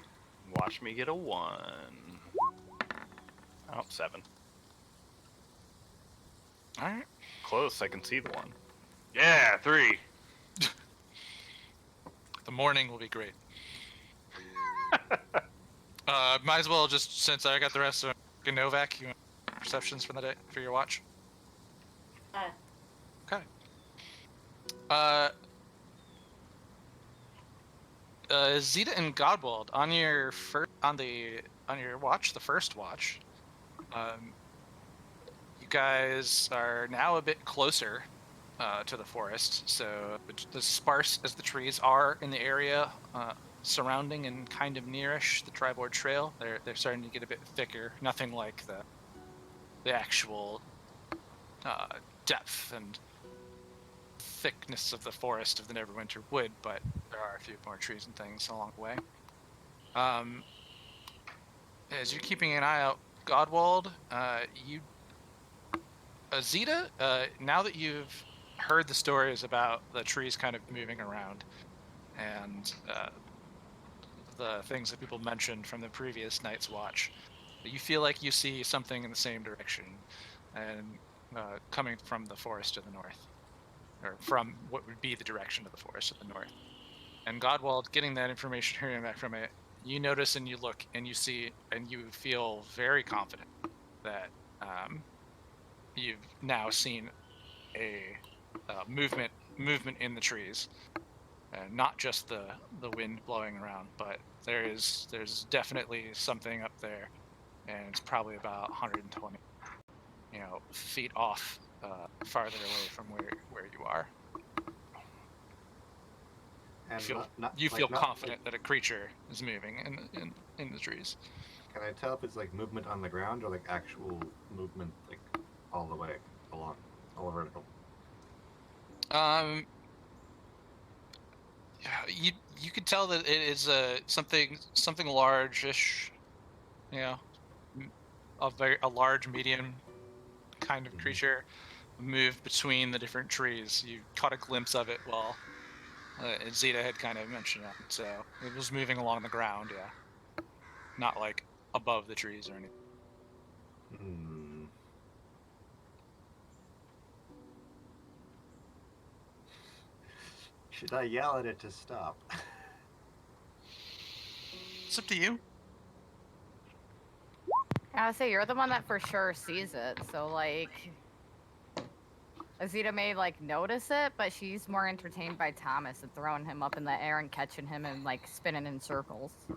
Watch me get a 1. Oh, 7. All right. Close, I can see the 1. Yeah, 3. The morning will be great. Might as well just, since I got the rest of Novak, you want perceptions for the day for your watch? Okay. Zeta and Godwald, on your watch, the first watch, you guys are now a bit closer to the forest. So as sparse as the trees are in the area surrounding and kind of nearish the Tribord Trail, they're starting to get a bit thicker. Nothing like the actual depth and thickness of the forest of the Neverwinter wood, but there are a few more trees and things along the way. As you're keeping an eye out, Godwald, Zeta, now that you've heard the stories about the trees kind of moving around and the things that people mentioned from the previous night's watch. You feel like you see something in the same direction, and coming from the forest to the north, or from what would be the direction of the forest to the north. And Godwald, getting that information, hearing back from it, you notice and you look and you see and you feel very confident that you've now seen a movement in the trees, and not just the wind blowing around, but there's definitely something up there, and it's probably about 120 feet off, farther away from where you are. And You like, feel not- confident that a creature is moving in the trees. Can I tell if it's like movement on the ground or like actual movement, like all the way along, all vertical? Yeah, you could tell that it is something large-ish, you know, a large medium kind of Mhm. creature moved between the different trees. You caught a glimpse of it while Zeta had kind of mentioned it. So it was moving along the ground, yeah, not like above the trees or anything. Hmm. Should I yell at it to stop? It's up to you. I would say you're the one that for sure sees it, so like Azita may like notice it, but she's more entertained by Thomas and throwing him up in the air and catching him and like spinning in circles. You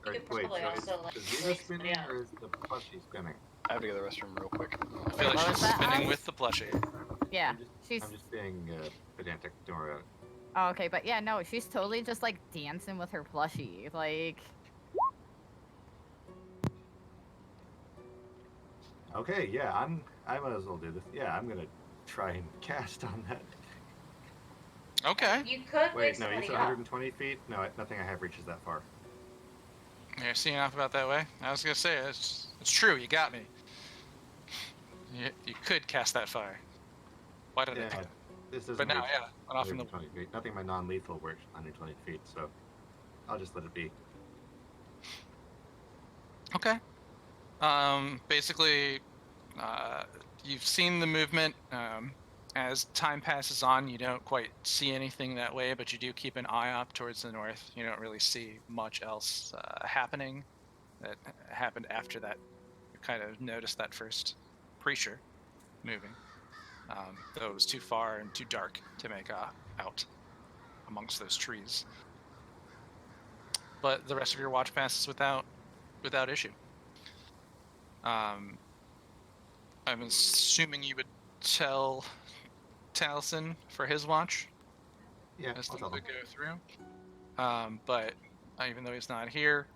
Wait, could probably so also, like, is Zeta release spinning somebody or is the plushie spinning? I have to go to the restroom real quick. I feel like what she's was that, spinning Oz? with the plushie. Yeah, I'm just being pedantic. Don't worry about it. Oh, okay, but yeah, no, she's totally just like dancing with her plushie. Like, Okay, yeah, I might as well do this. Yeah, I'm gonna try and cast on that. Okay. You could wake Wait, no, you somebody said up. 120 feet? No, nothing I have reaches that far. You're seeing off about that way. I was gonna say it's true. You got me. You could cast that fire. Why did I do Yeah, that? this doesn't But now, reach yeah, went off in the 120 feet. Nothing by non-lethal works 120 feet, so I'll just let it be. Okay. Basically, you've seen the movement. As time passes on, you don't quite see anything that way, but you do keep an eye up towards the north. You don't really see much else happening that happened after that. You kind of noticed that first creature moving, though it was too far and too dark to make out amongst those trees. But the rest of your watch passes without issue. I'm assuming you would tell Taliesin for his watch Yeah, as I'll things tell would them. go through. But even though he's not here,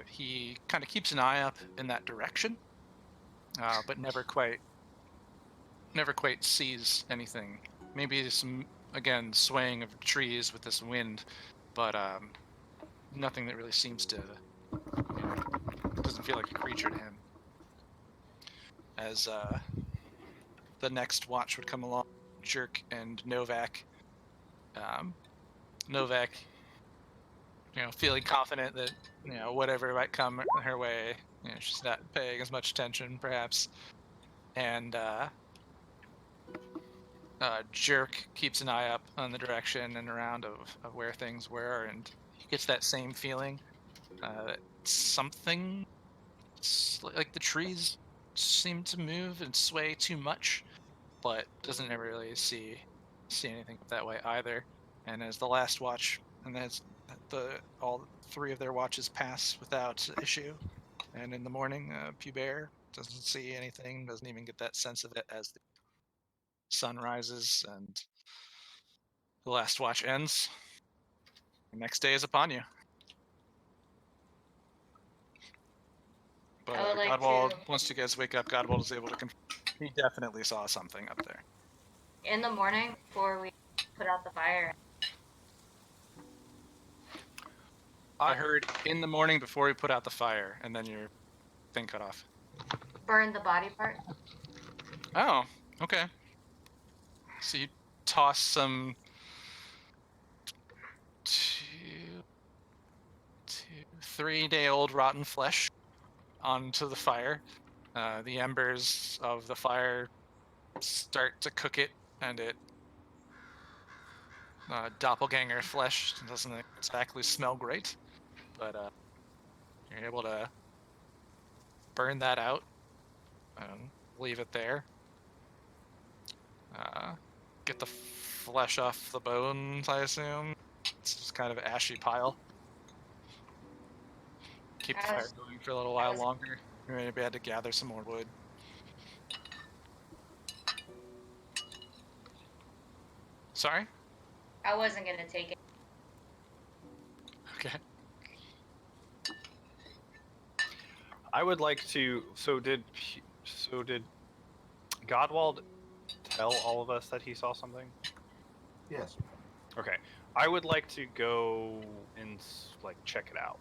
he kind of keeps an eye up in that direction, but never quite sees anything. Maybe some, again, swaying of trees with this wind, but nothing that really seems to, doesn't feel like a creature to him. As the next watch would come along, Jerk and Novak. Novak, feeling confident that whatever might come her way, she's not paying as much attention, perhaps. And Jerk keeps an eye up on the direction and around of where things were, and he gets that same feeling that something like the trees seem to move and sway too much, but doesn't ever really see anything that way either. And as the last watch, and as all three of their watches pass without issue, and in the morning, Pubert doesn't see anything, doesn't even get that sense of it as the sun rises and the last watch ends. The next day is upon you. But I would like Godwald, to- once you guys wake up, Godwald is able to confirm he definitely saw something up there. In the morning, before we put out the fire, I heard in the morning before we put out the fire, and then your thing cut off. burn the body part. Oh, okay. So you toss some 3-day-old rotten flesh onto the fire. The embers of the fire start to cook it, and it doppelganger flesh doesn't exactly smell great, but you're able to burn that out and leave it there. Get the flesh off the bones, I assume. It's just kind of an ashy pile. Keep the I fire was- going for a little while longer. You maybe had to gather some more wood. Sorry? I wasn't gonna take it. Okay. I would like to. So did Godwald tell all of us that he saw something? Yes. Okay. I would like to go and like check it out.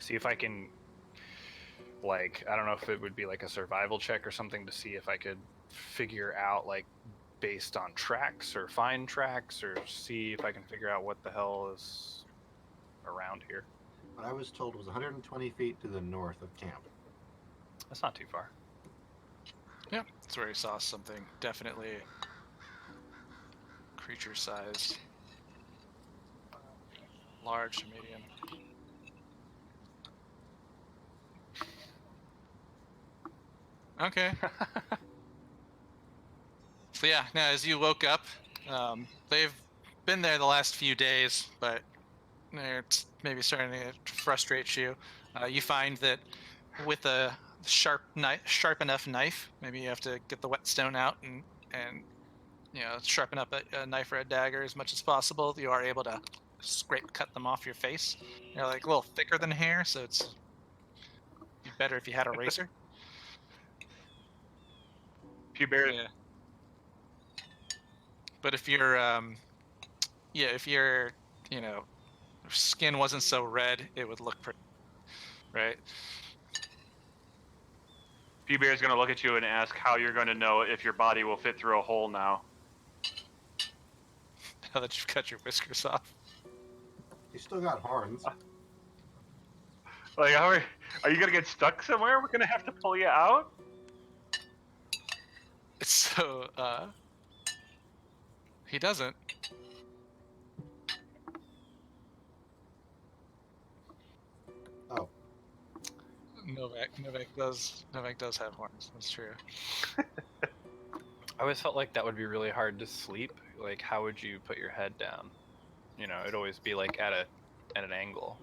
See if I can, like, I don't know if it would be like a survival check or something to see if I could figure out, like, based on tracks or find tracks, or see if I can figure out what the hell is around here. What I was told was 120 feet to the north of camp. That's not too far. Yeah, that's where he saw something. Definitely creature sized. Large to medium. Okay. So yeah, now as you woke up, they've been there the last few days, but they're maybe starting to frustrate you. You find that with a sharp enough knife, maybe you have to get the whetstone out and sharpen up a knife or a dagger as much as possible. You are able to cut them off your face. They're like a little thicker than hair, so it's be better if you had a razor. Pew Bear. Yeah. But if your skin wasn't so red, it would look pretty, right? Pew Bear is going to look at you and ask how you're going to know if your body will fit through a hole now. Now that you've cut your whiskers off. He's still got horns. Like, are you going to get stuck somewhere? We're going to have to pull you out? So, he doesn't. Oh. Novak does have horns. That's true. I always felt like that would be really hard to sleep. Like, how would you put your head down? You know, it'd always be like at an angle.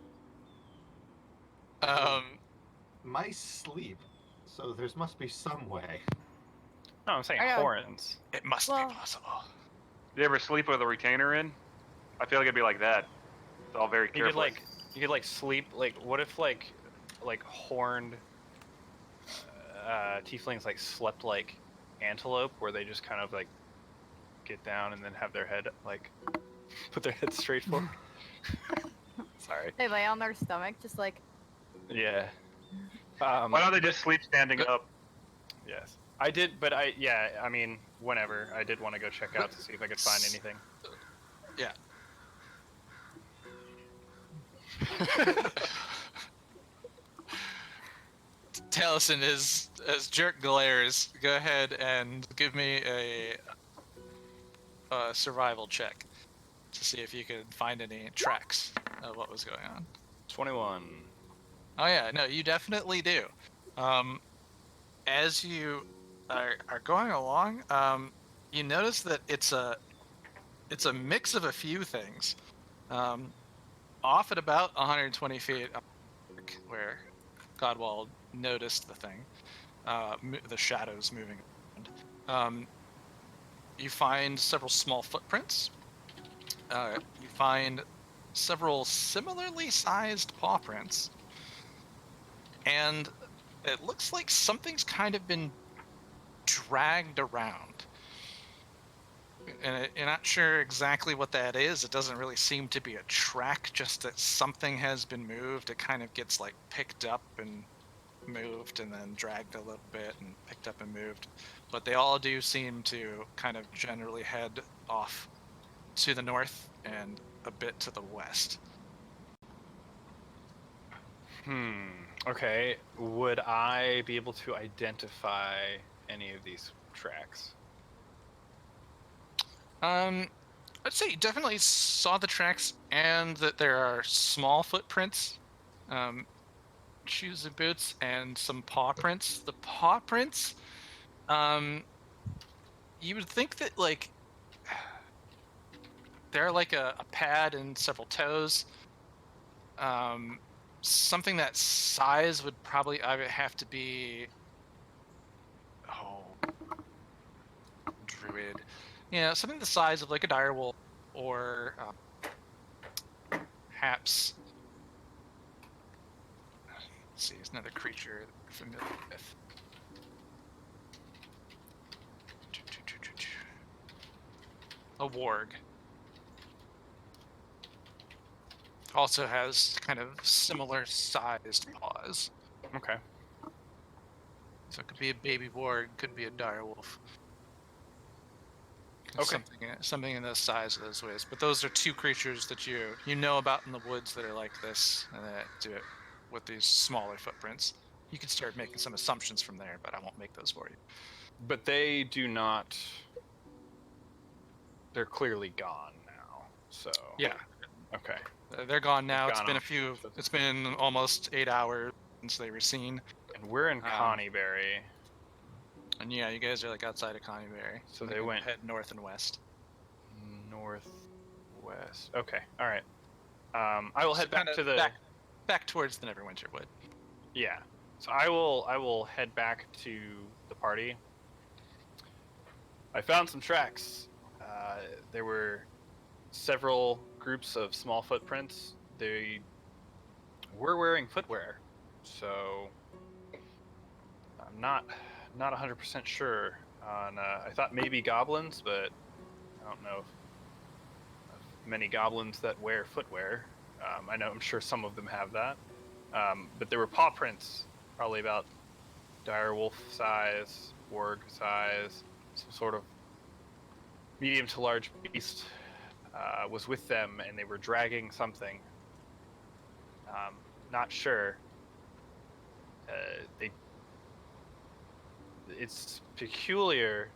Mice sleep, so there must be some way. No, I'm saying I know. horns. It must Well- be possible. You ever sleep with a retainer in? I feel like it'd be like that. It's all very You careful. could like sleep, like, what if like horned tieflings like slept like antelope, where they just kind of like get down and then have their head like put their head straight forward. Sorry. They lay on their stomach, just like, Yeah. Why don't they just sleep standing up? Yes. I did, but I mean, whenever I did want to go check out to see if I could find anything. Yeah. Taliesin, as Jerk glares, go ahead and give me a survival check to see if you can find any tracks of what was going on. 21. Oh yeah, no, you definitely do. As you are going along, you notice that it's a mix of a few things. Off at about 120 feet, where Godwald noticed the thing, the shadows moving around. You find several small footprints. You find several similarly sized paw prints. And it looks like something's kind of been dragged around. And you're not sure exactly what that is. It doesn't really seem to be a track, just that something has been moved. It kind of gets like picked up and moved and then dragged a little bit and picked up and moved. But they all do seem to kind of generally head off to the north and a bit to the west. Okay. Would I be able to identify any of these tracks? I'd say you definitely saw the tracks and that there are small footprints, shoes and boots, and some paw prints. The paw prints, you would think that like they're like a pad and several toes. Um, Something that size would probably either have to be druid, something the size of like a direwolf or perhaps. Let's see, it's another creature that we're familiar with. A warg. Also has kind of similar sized paws. Okay. So it could be a baby warg, could be a direwolf. Okay. Something in the size of those ways. But those are two creatures that you know about in the woods that are like this, and that do it with these smaller footprints. You can start making some assumptions from there, but I won't make those for you. But they do not. They're clearly gone now. So. Yeah, Okay. they're gone now. It's Gone been off. It's been almost 8 hours since they were seen. And we're in Connieberry. And yeah, you guys are like outside of Connieberry. So and they can went- head north and west. Northwest. Okay. All right. I will head back Kinda to the. back towards the Neverwinter Wood. Yeah. So I will head back to the party. I found some tracks. There were several groups of small footprints. They were wearing footwear, so I'm not 100% sure on. I thought maybe goblins, but I don't know if many goblins that wear footwear. I'm sure some of them have that. But there were paw prints, probably about direwolf size, warg size, some sort of medium to large beast was with them, and they were dragging something. Not sure. It's peculiar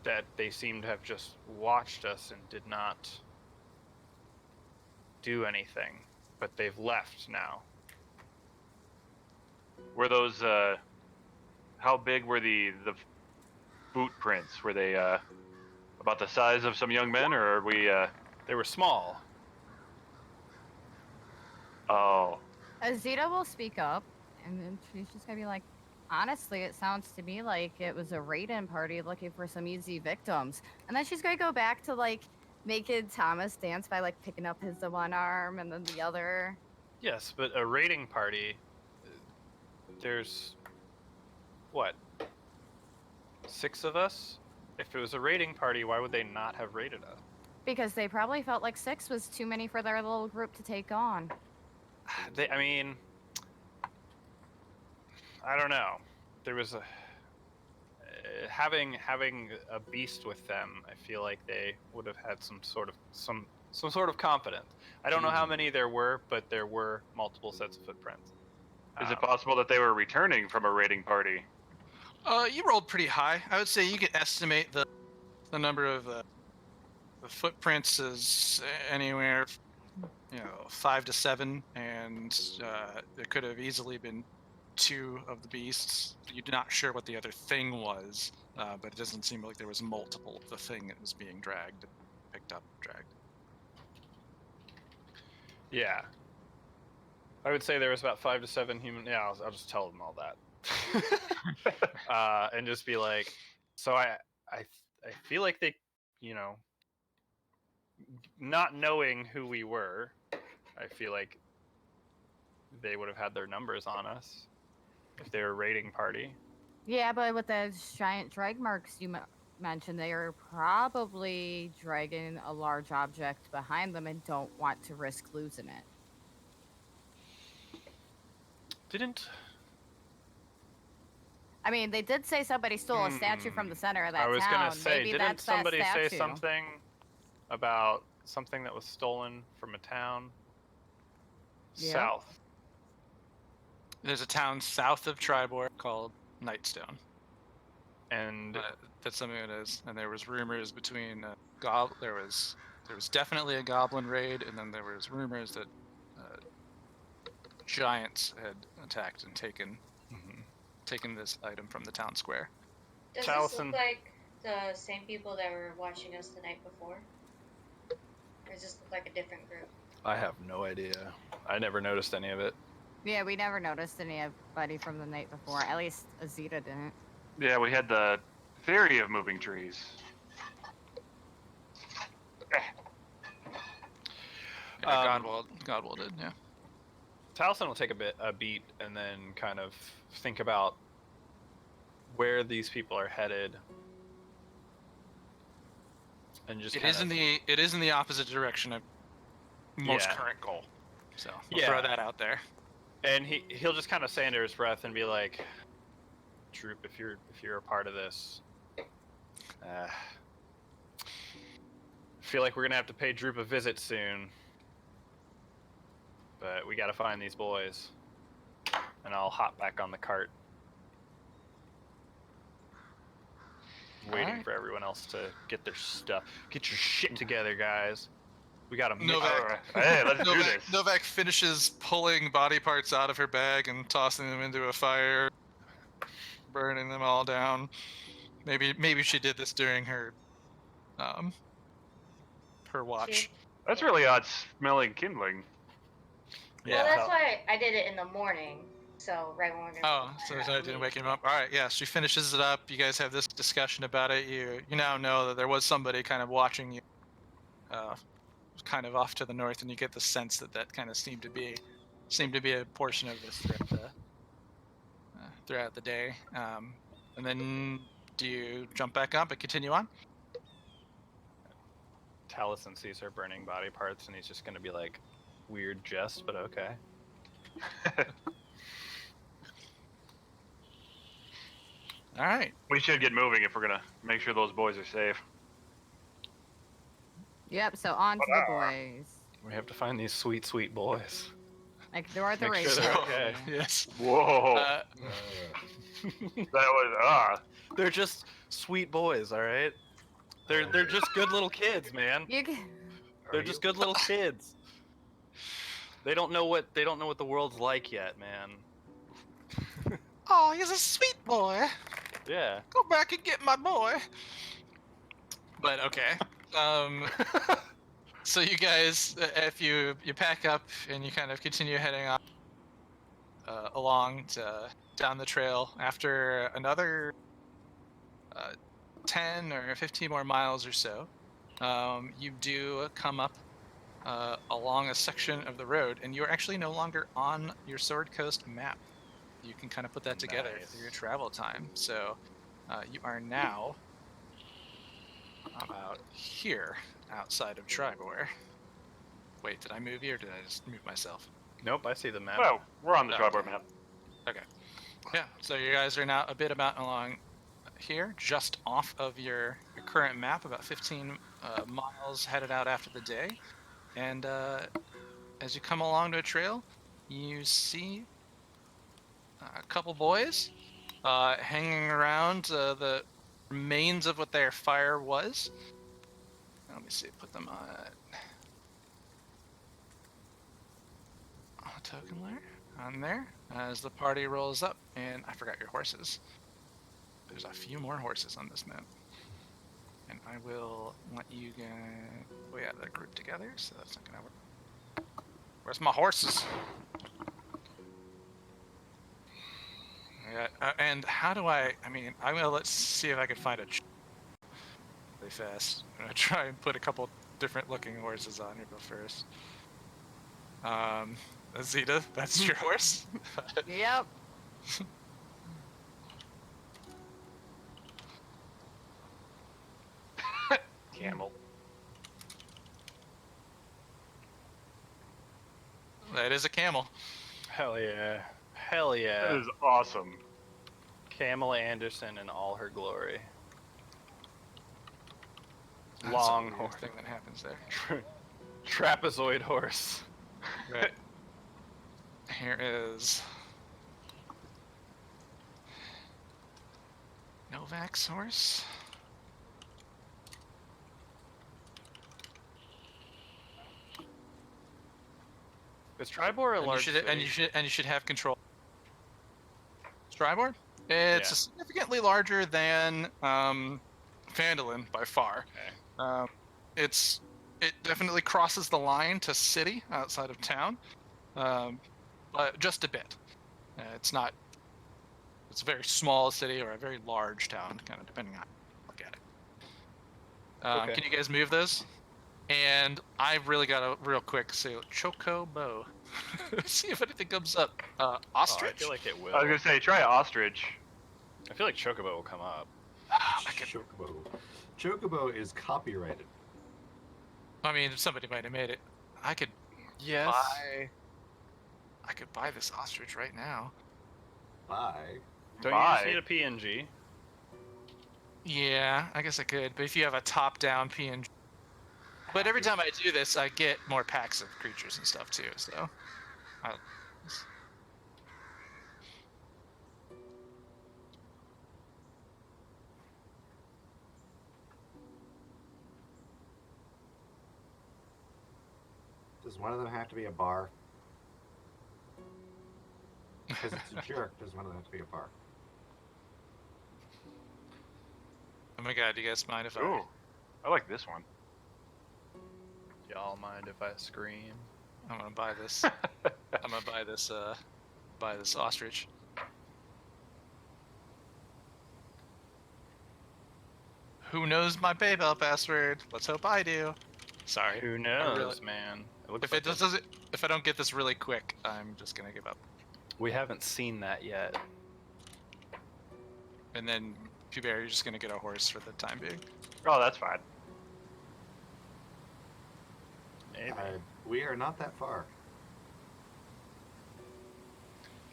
that they seem to have just watched us and did not do anything, but they've left now. Were those how big were the boot prints? Were they about the size of some young men, or are we They were small. oh, Azita will speak up, and then she's just gonna be like, honestly, it sounds to me like it was a raid-in party looking for some easy victims. And then she's gonna go back to like making Thomas dance by like picking up his one arm and then the other. Yes, but a raiding party, there's what, 6 of us? If it was a raiding party, why would they not have raided us? Because they probably felt like 6 was too many for their little group to take on. I mean, I don't know. There was a having a beast with them. I feel like they would have had some sort of confidence. I don't know how many there were, but there were multiple sets of footprints. is it possible that they were returning from a raiding party? You rolled pretty high. I would say you could estimate the number of the footprints is anywhere, 5 to 7, and it could have easily been 2 of the beasts. You're not sure what the other thing was, but it doesn't seem like there was multiple of the thing that was being dragged, picked up, dragged. Yeah. I would say there was about 5 to 7 human. Yeah, I'll just tell them all that. And just be like, so I feel like they, not knowing who we were, I feel like they would have had their numbers on us if they were a raiding party. Yeah, but with those giant drag marks you mentioned, they are probably dragging a large object behind them and don't want to risk losing it. I mean, they did say somebody stole a statue from the center of that I was town. gonna say, Maybe didn't that's that somebody say statue. something about something that was stolen from a town Yep. south? There's a town south of Tribor called Nightstone. And That's something it is. And there was rumors between there was definitely a goblin raid, and then there was rumors that giants had attacked and taken this item from the town square. Does this Taliesin. look like the same people that were watching us the night before? Or does this look like a different group? I have no idea. I never noticed any of it. Yeah, we never noticed anybody from the night before. At least Azita didn't. Yeah, we had the theory of moving trees. Yeah, Godwall did, yeah. Taliesin will take a beat and then kind of think about where these people are headed, and just It is in the opposite direction of most Yeah. current goal. So we'll Yeah. throw that out there. And he'll just kind of say under his breath and be like, "Droop, if you're a part of this, feel like we're gonna have to pay Droop a visit soon, but we gotta find these boys." And I'll hop back on the cart, waiting Alright. for everyone else to get their stuff. Get your shit together, guys. We got a Novak. All right. Hey, let's do this. Novak finishes pulling body parts out of her bag and tossing them into a fire, burning them all down. Maybe she did this during her watch. That's really odd smelling kindling. Well, that's why I did it in the morning. So right when we're gonna. Oh, so I didn't wake him up. All right, yeah. She finishes it up. You guys have this discussion about it. You now know that there was somebody kind of watching you, kind of off to the north, and you get the sense that kind of seemed to be a portion of this throughout the day. And then do you jump back up and continue on? Taliesin sees her burning body parts, and he's just gonna be like, "Weird jest, but okay." All right. We should get moving if we're gonna make sure those boys are safe. Yep, so on to the boys. We have to find these sweet, sweet boys. Ignore the Make sure race. they're okay. Yes. Whoa, Uh, that was They're just sweet boys, all right. They're just good little kids, man. You can. They're just good little kids. They don't know what the world's like yet, man. oh, he's a sweet boy. Yeah. Go back and get my boy. But okay. So you guys, if you pack up and you kind of continue heading on along down the trail, after another 10 or 15 more miles or so, you do come up along a section of the road, and you're actually no longer on your Sword Coast map. You can kind of put that together Nice. through your travel time. So you are now about here, outside of Tribor. Wait, did I move you, or did I just move myself? Nope, I see the map. well, we're on the Oh, tribord okay. map. Yeah, so you guys are now a bit about along here, just off of your current map, about 15 miles headed out after the day. And as you come along to a trail, you see a couple boys hanging around the remains of what their fire was. Let me see, put them on a token layer on there as the party rolls up. And I forgot your horses. There's a few more horses on this map. And I will let you guys... Oh yeah, they're grouped together, so that's not gonna work. Where's my horses? Yeah, and how do I mean, I'm gonna let's see if I can find a really fast. I'm gonna try and put a couple different looking horses on here, but first. Azita, that's your horse? Yep. Camel. That is a camel. Hell yeah. Hell That yeah. is awesome. Camilla Anderson in all her glory. That's a Long weird horse. thing that happens there. Trapezoid horse. Right. Here is Novak's horse. Is Tribor a And you large should city? and you should have control. Strybor? It's Yeah. significantly larger than Phandalin by far. Okay. It definitely crosses the line to city outside of town, but just a bit. It's not. It's a very small city or a very large town, kind of depending on how you look at it. Okay. Can you guys move those? And I've really got to real quick say Chocobo. See if anything comes up. Oh, Ostrich. I feel like it will. I was gonna say try ostrich. I feel like Chocobo will come up. Chocobo. Chocobo is copyrighted. I mean, somebody might have made it. I could Yes. buy this ostrich right now. Bye. Don't Bye. you just need a PNG? Yeah, I guess I could. But if you have a top-down PNG, but every time I do this, I get more packs of creatures and stuff too. So, Does one of them have to be a bar? Because it's a jerk. Does one of them have to be a bar? oh my god, do you guys mind if Ooh, I like this one. Y'all mind if I scream? I'm gonna buy this? I'm gonna buy this ostrich. Who knows my PayPal password? Let's hope I do. Sorry. Who knows, man? It looks If like it doesn't, if I don't get this really quick, I'm just gonna give up. we haven't seen that yet. And then, Puber, you're just gonna get a horse for the time being. Oh, that's fine. Maybe. We are not that far.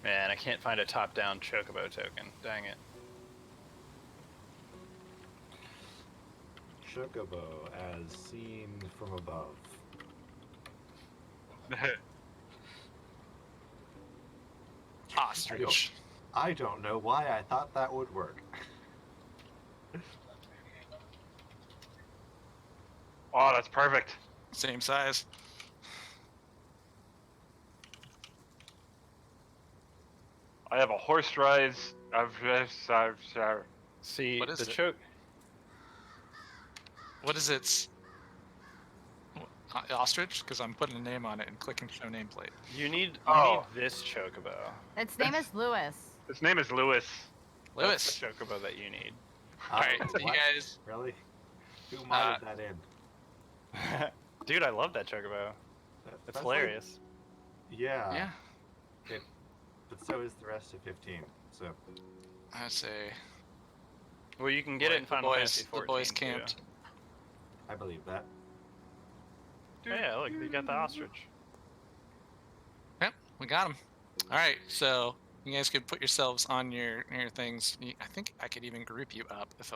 Man, I can't find a top-down Chocobo token. Dang it. Chocobo as seen from above. Ostrich. I don't know why I thought that would work. Oh, that's perfect. Same size. I have a horse rise. See, What is the it? choke. What is its ostrich? Because I'm putting a name on it and clicking show nameplate. You need Oh. this Chocobo. Its name is Lewis. His name is Lewis. Lewis. That's the Chocobo that you need. Alright, so you What? guys. Really? Who modded that in? Dude, I love that Chocobo. It's That's like- hilarious. yeah. Yeah, But so is the rest of 15. So I'd say. Well, you can get it in Final Fantasy XIV. The boys too. camped. I believe that. Oh, yeah, look, you got the ostrich. Yep, we got him. All right, so you guys could put yourselves on your things. I think I could even group you up if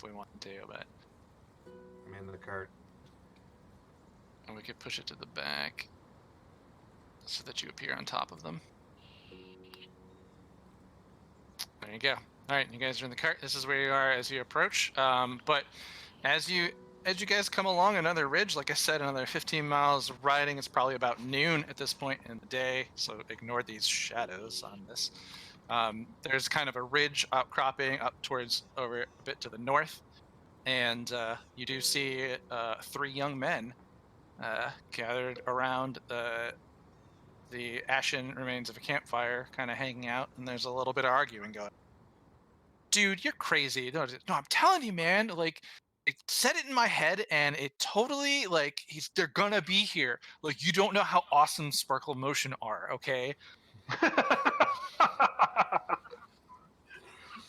we wanted to, but I'm in the cart. and we could push it to the back so that you appear on top of them. There you go. All right, you guys are in the cart. This is where you are as you approach. But as you guys come along another ridge, like I said, another 15 miles of riding. It's probably about noon at this point in the day, so ignore these shadows on this. There's kind of a ridge outcropping up towards over a bit to the north, and you do see 3 young men gathered around the ashen remains of a campfire, kind of hanging out, and there's a little bit of arguing going. Dude, you're crazy. No, I'm telling you, man. Like, it said it in my head, and it totally like they're gonna be here. Like, you don't know how awesome Sparkle Motion are, okay?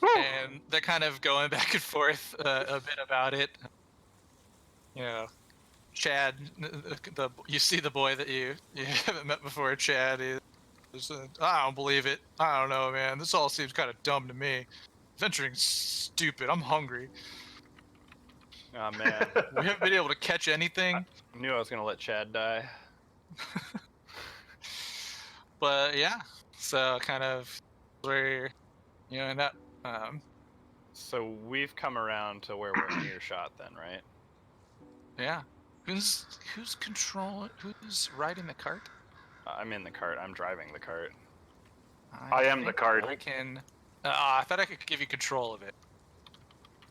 And they're kind of going back and forth a bit about it. You know, Chad, you see the boy that you haven't met before. Chad is, I don't believe it. I don't know, man. This all seems kind of dumb to me. Venturing's stupid. I'm hungry. Oh, man. We haven't been able to catch anything. I knew I was going to let Chad die. But yeah, so kind of where you end up. So we've come around to where we're in earshot then, right? Yeah. Who's riding the cart? I'm in the cart. I'm driving the cart. I am the think cart. I can. I thought I could give you control of it.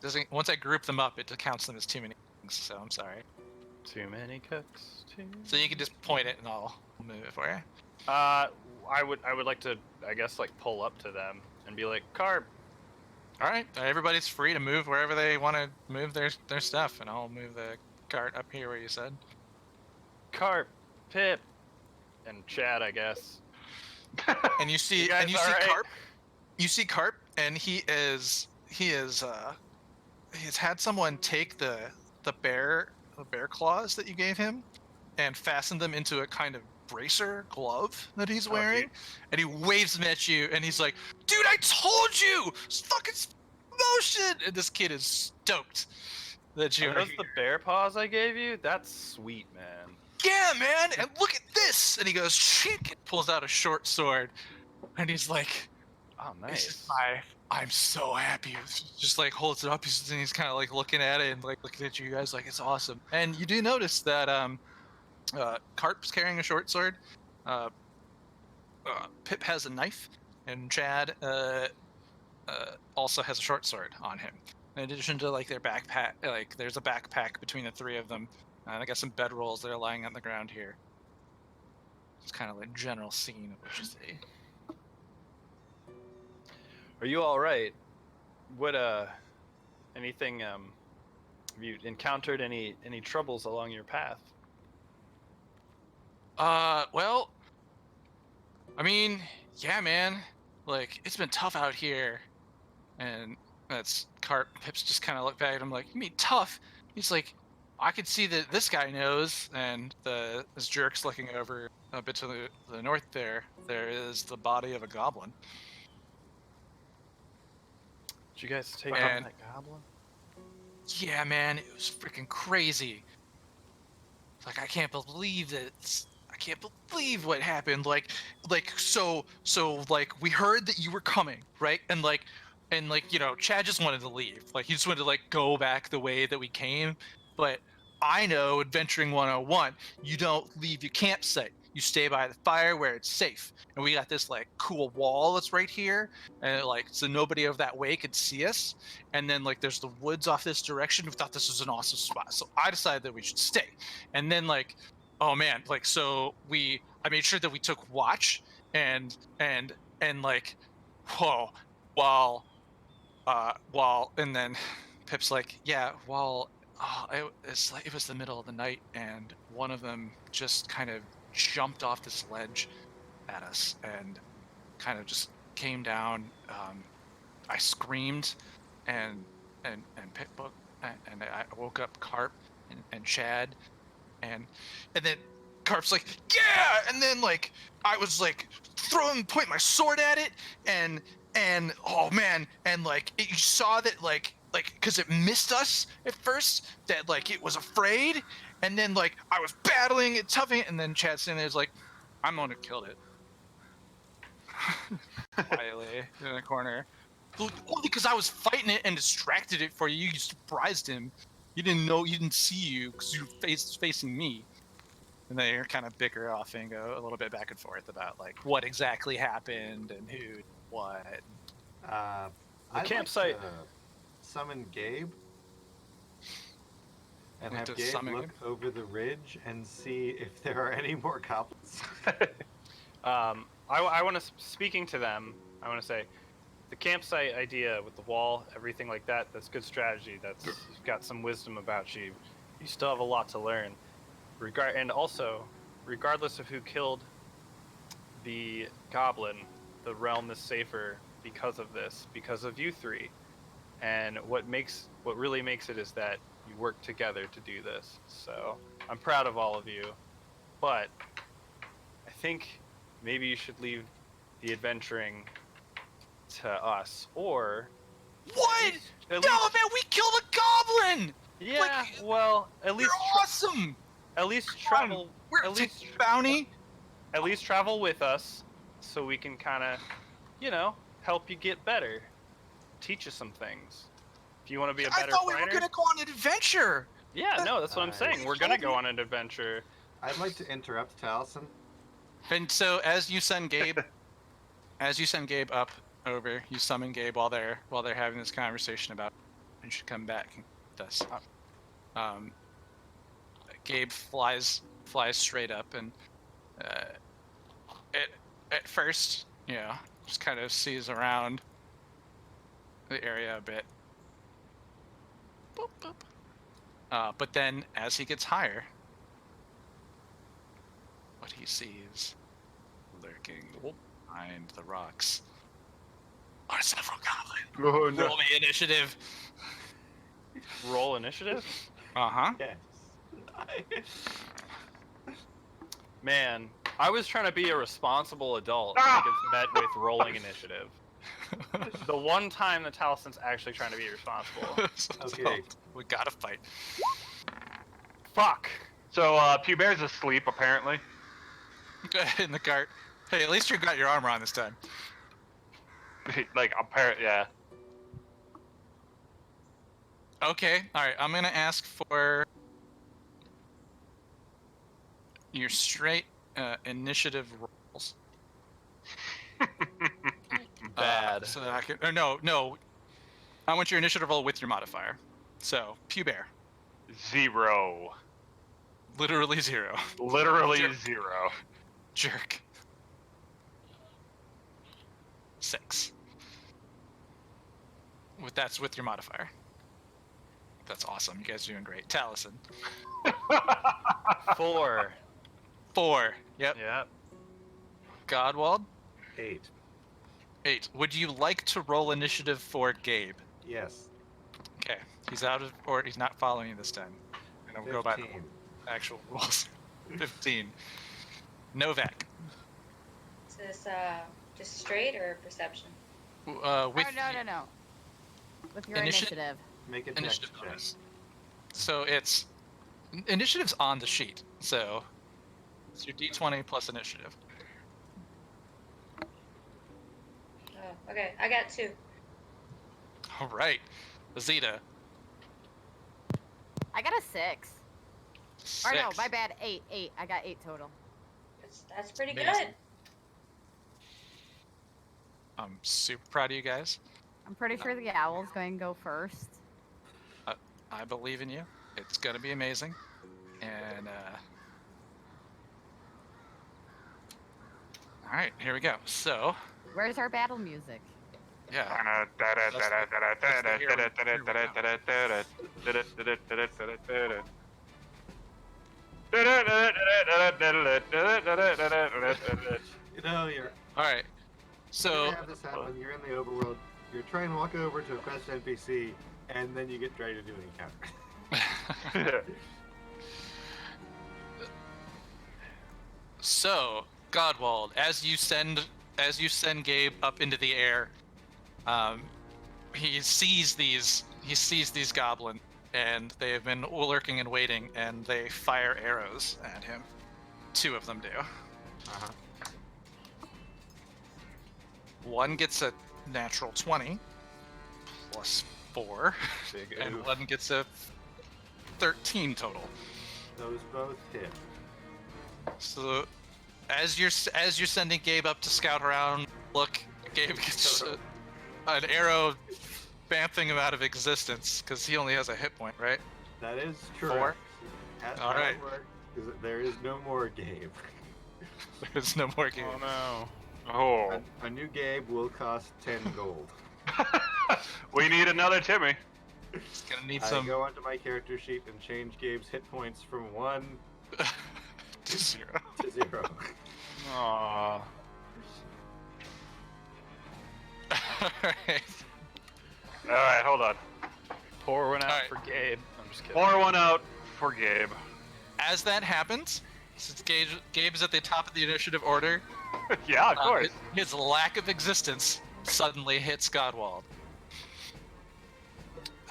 Doesn't once I group them up, it counts them as too many things. So I'm sorry. Too many cooks. So you can just point it and I'll move it for you. I would like to, I guess, like pull up to them and be like, Carp. All right. Everybody's free to move wherever they want to move their stuff, and I'll move the cart up here where you said. Carp, Pip, and Chad, I guess. And you see, guys and you all see right? Carp. You see Carp, and he has had someone take the bear claws that you gave him, and fasten them into a kind of bracer glove that he's Oh, wearing, dude. and he waves them at you, and he's like, "Dude, I told you, it's fucking motion!" And this kid is stoked that you Are those the bear paws I gave you? That's sweet, man. Yeah, man, and look at this! And he goes, "Shit!" and pulls out a short sword, and he's like, Oh, "This nice. is I'm so happy." Just like holds it up, he's kind of like looking at it and like looking at you guys like it's awesome. And you do notice that Carp's carrying a short sword. Pip has a knife, and Chad also has a short sword on him. In addition to like their backpack, like there's a backpack between the three of them. And I got some bedrolls that are lying on the ground here. It's kind of like general scene of what you see. Are you all right? What anything have you encountered any troubles along your path? Well, I mean, yeah, man. Like, it's been tough out here. And that's Pip's just kind of look back at him like, "You mean tough?" He's like, "I can see that this guy knows." And this jerk's looking over a bit to the north there. There is the body of a goblin. Did you guys take on And- that goblin? Yeah, man, it was freaking crazy. Like, I can't believe that. I can't believe what happened. Like, so, like, we heard that you were coming, right? And like, you know, Chad just wanted to leave. Like, he just wanted to like go back the way that we came. But I know, adventuring 101, you don't leave your campsite. You stay by the fire where it's safe. And we got this like cool wall that's right here, and like so nobody of that way could see us. And then like there's the woods off this direction. We thought this was an awesome spot, so I decided that we should stay. And then like, oh man, like so I made sure that we took watch and like, whoa, while and then Pip's like, yeah, while it was the middle of the night, and one of them just kind of jumped off this ledge at us and kind of just came down. I screamed, and Pip and I woke up Carp and Chad, and then Carp's like, yeah, and then like I was like point my sword at it, and oh man, and like you saw that like because it missed us at first, that like it was afraid, and then like I was battling it, toughing it, and then Chad sitting there's like, "I'm the one who killed it." Quietly in the corner. Only because I was fighting it and distracted it for you. You surprised him. He didn't see you because you were facing me. And they kind of bicker off and go a little bit back and forth about like what exactly happened and who did what. I'd campsite- like to summon Gabe and Like have to Gabe summon look over the ridge and see if there are any more goblins. I want to, speaking to them, I want to say, the campsite idea with the wall, everything like that, that's good strategy. That's you've got some wisdom about you. You still have a lot to learn. And also, regardless of who killed the goblin, the realm is safer because of this, because of you three. And what really makes it is that you work together to do this. So I'm proud of all of you, but I think maybe you should leave the adventuring to us, or What? at No, least, man, we killed a goblin. yeah, like, well, at You're least awesome. at least Come on, travel We're at least bounty. at least travel with us, so we can kind of, help you get better, teach you some things. Do you want to be a I better thought we fighter? were gonna go on an adventure. Yeah, no, that's what I'm saying. Nice. We're gonna go on an adventure. I'd like to interrupt Taliesin. And so as you send Gabe, up over, you summon Gabe while they're having this conversation about you should come back with us. Gabe flies straight up and at first, just kind of sees around the area a bit. Boop, boop. But then as he gets higher, what he sees lurking behind the rocks are several goblins. Oh no. Roll me initiative. Roll initiative? Uh-huh. Yes. Man, I was trying to be a responsible adult and Ah! gets met with rolling initiative. The one time that Talison's actually trying to be responsible. Okay. We gotta fight. Fuck! So Puber's asleep apparently. In the cart. Hey, at least you got your armor on this time. Like apparently, yeah. Okay, alright, I'm gonna ask for your straight initiative rolls. Bad. So that I can. Or no. I want your initiative roll with your modifier. So, Puber. 0. Literally 0. Literally Sure. 0. Jerk. 6. That's with your modifier. That's awesome. You guys are doing great. Taliesin. 4. 4. Yep. Yep. Godwald. 8. 8. Would you like to roll initiative for Gabe? Yes. Okay. He's out of, or he's not following you this time. And I'll go by the 15. actual rules. 15. Novak. Is this just straight or perception? With Oh, no. With your Initiative- initiative. Make a dex initiative check. bonus. So it's initiative's on the sheet. So it's your D20 plus initiative. Oh, okay. I got 2. All right, Zeta. I got a 6. Or no, 6. my bad. 8. I got 8 total. That's pretty Amazing. good. I'm super proud of you guys. I'm pretty sure the owl's going to go first. I believe in you. It's gonna be amazing. And all right, here we go. So Where's our battle music? yeah. You know, you're All right. you So have this happen. You're in the overworld. You're trying to walk over to a quest NPC, and then you get ready to do an encounter. So, Godwald, as you send Gabe up into the air, he sees these goblins, and they have been lurking and waiting, and they fire arrows at him. 2 of them do. Uh-huh. One gets a natural 20 plus 4, Big and oof. one gets a 13 total. Those both hit. So, as you're sending Gabe up to scout around, look, Gabe gets an arrow bamfing him out of existence because he only has a hit point, right? That is true. 4. All right. There is no more Gabe. There's no more Gabe. Oh no. Oh. A new Gabe will cost 10 gold. We need another Timmy. It's gonna need I some go onto my character sheet and change Gabe's hit points from 1 to 0. to 0. Aww. Alright. Alright, hold on. Pour one out Alright. for Gabe. I'm just kidding. Pour one out for Gabe. As that happens, since Gabe's at the top of the initiative order, Yeah, of course. his lack of existence suddenly hits Godwald.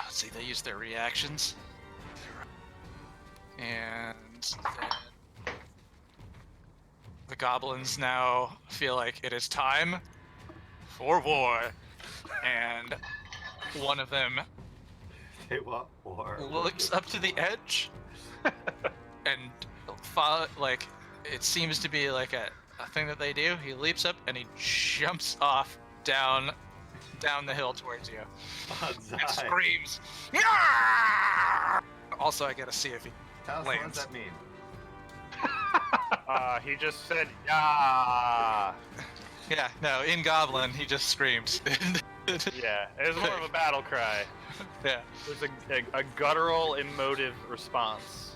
See, they use their reactions. And then the goblins now feel like it is time for war. And one of them Say what? War. looks up to the edge, and like it seems to be like a thing that they do. He leaps up and he jumps off down the hill towards you and screams. "Yeah!" Also, I gotta see if he Tell us what does lands. that mean? He just said, yeah. Yeah, no, in Goblin, he just screams. Yeah, it was more of a battle cry. Yeah. It was a guttural, emotive response.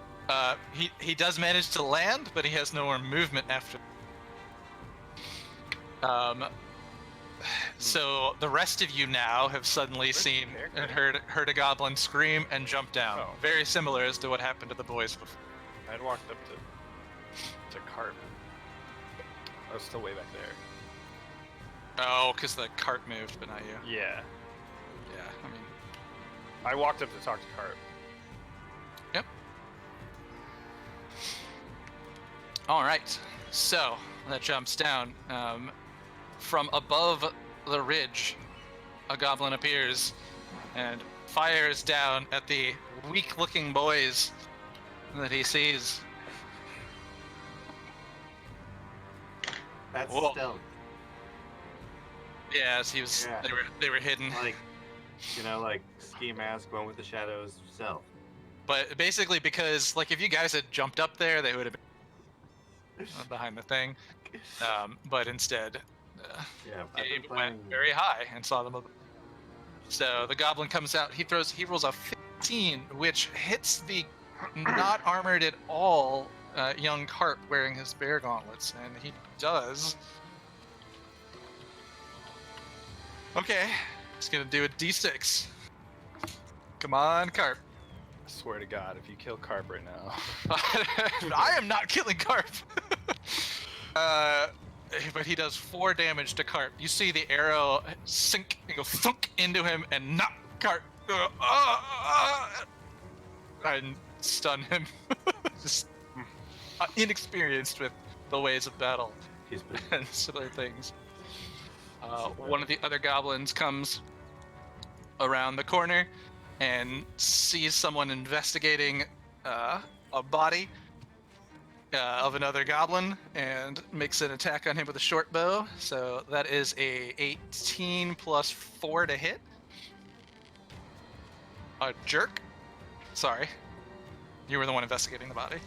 He does manage to land, but he has no more movement after. So the rest of you now have suddenly Where's the seen and character? heard a goblin scream and jump down. Oh. Very similar as to what happened to the boys before. I'd walked up to Carp. I was still way back there. Oh, because the cart moved, but not you. Yeah. Yeah, I mean, I walked up to talk to Carp. yep. All right, so that jumps down. From above the ridge, a goblin appears and fires down at the weak-looking boys that he sees. That's Whoa. stealth. Yeah, as he was, Yeah. they were hidden. Like, like ski mask going with the shadows stealth. But basically, because like if you guys had jumped up there, they would have been behind the thing. But instead, Yeah, I've he been went playing. very high and saw them. So the goblin comes out. He rolls a 15, which hits the not armored at all young Carp wearing his bear gauntlets, and he does. Okay, he's gonna do a d6. Come on, Carp. I swear to God, if you kill Carp right now. I am not killing Carp. But he does 4 damage to Carp. You see the arrow sink and go thunk into him and knock Carp and stun him. Just inexperienced with the ways of battle He's been and similar things. One of the other goblins comes around the corner and sees someone investigating a body of another goblin and makes an attack on him with a short bow. So that is a 18 plus 4 to hit. A jerk. Sorry. You were the one investigating the body.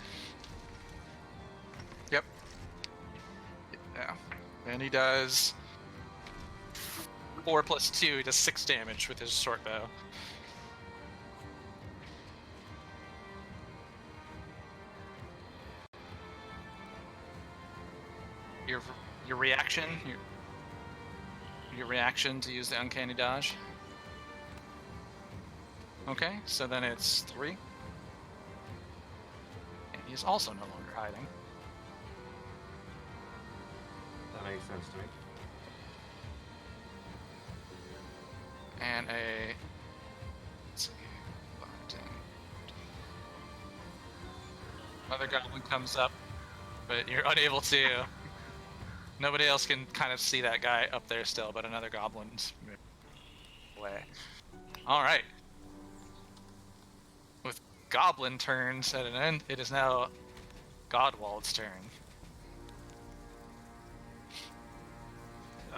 Yep. Yeah. And he does 4 plus 2, he does 6 damage with his short bow. Your reaction, your reaction to use the uncanny dodge. Okay, so then it's 3. And he's also no longer hiding. That makes sense to me. And a let's see, 10. Another goblin comes up, but you're unable to. Nobody else can kind of see that guy up there still, but another goblin's away. All right. With goblin turns at an end, it is now Godwald's turn.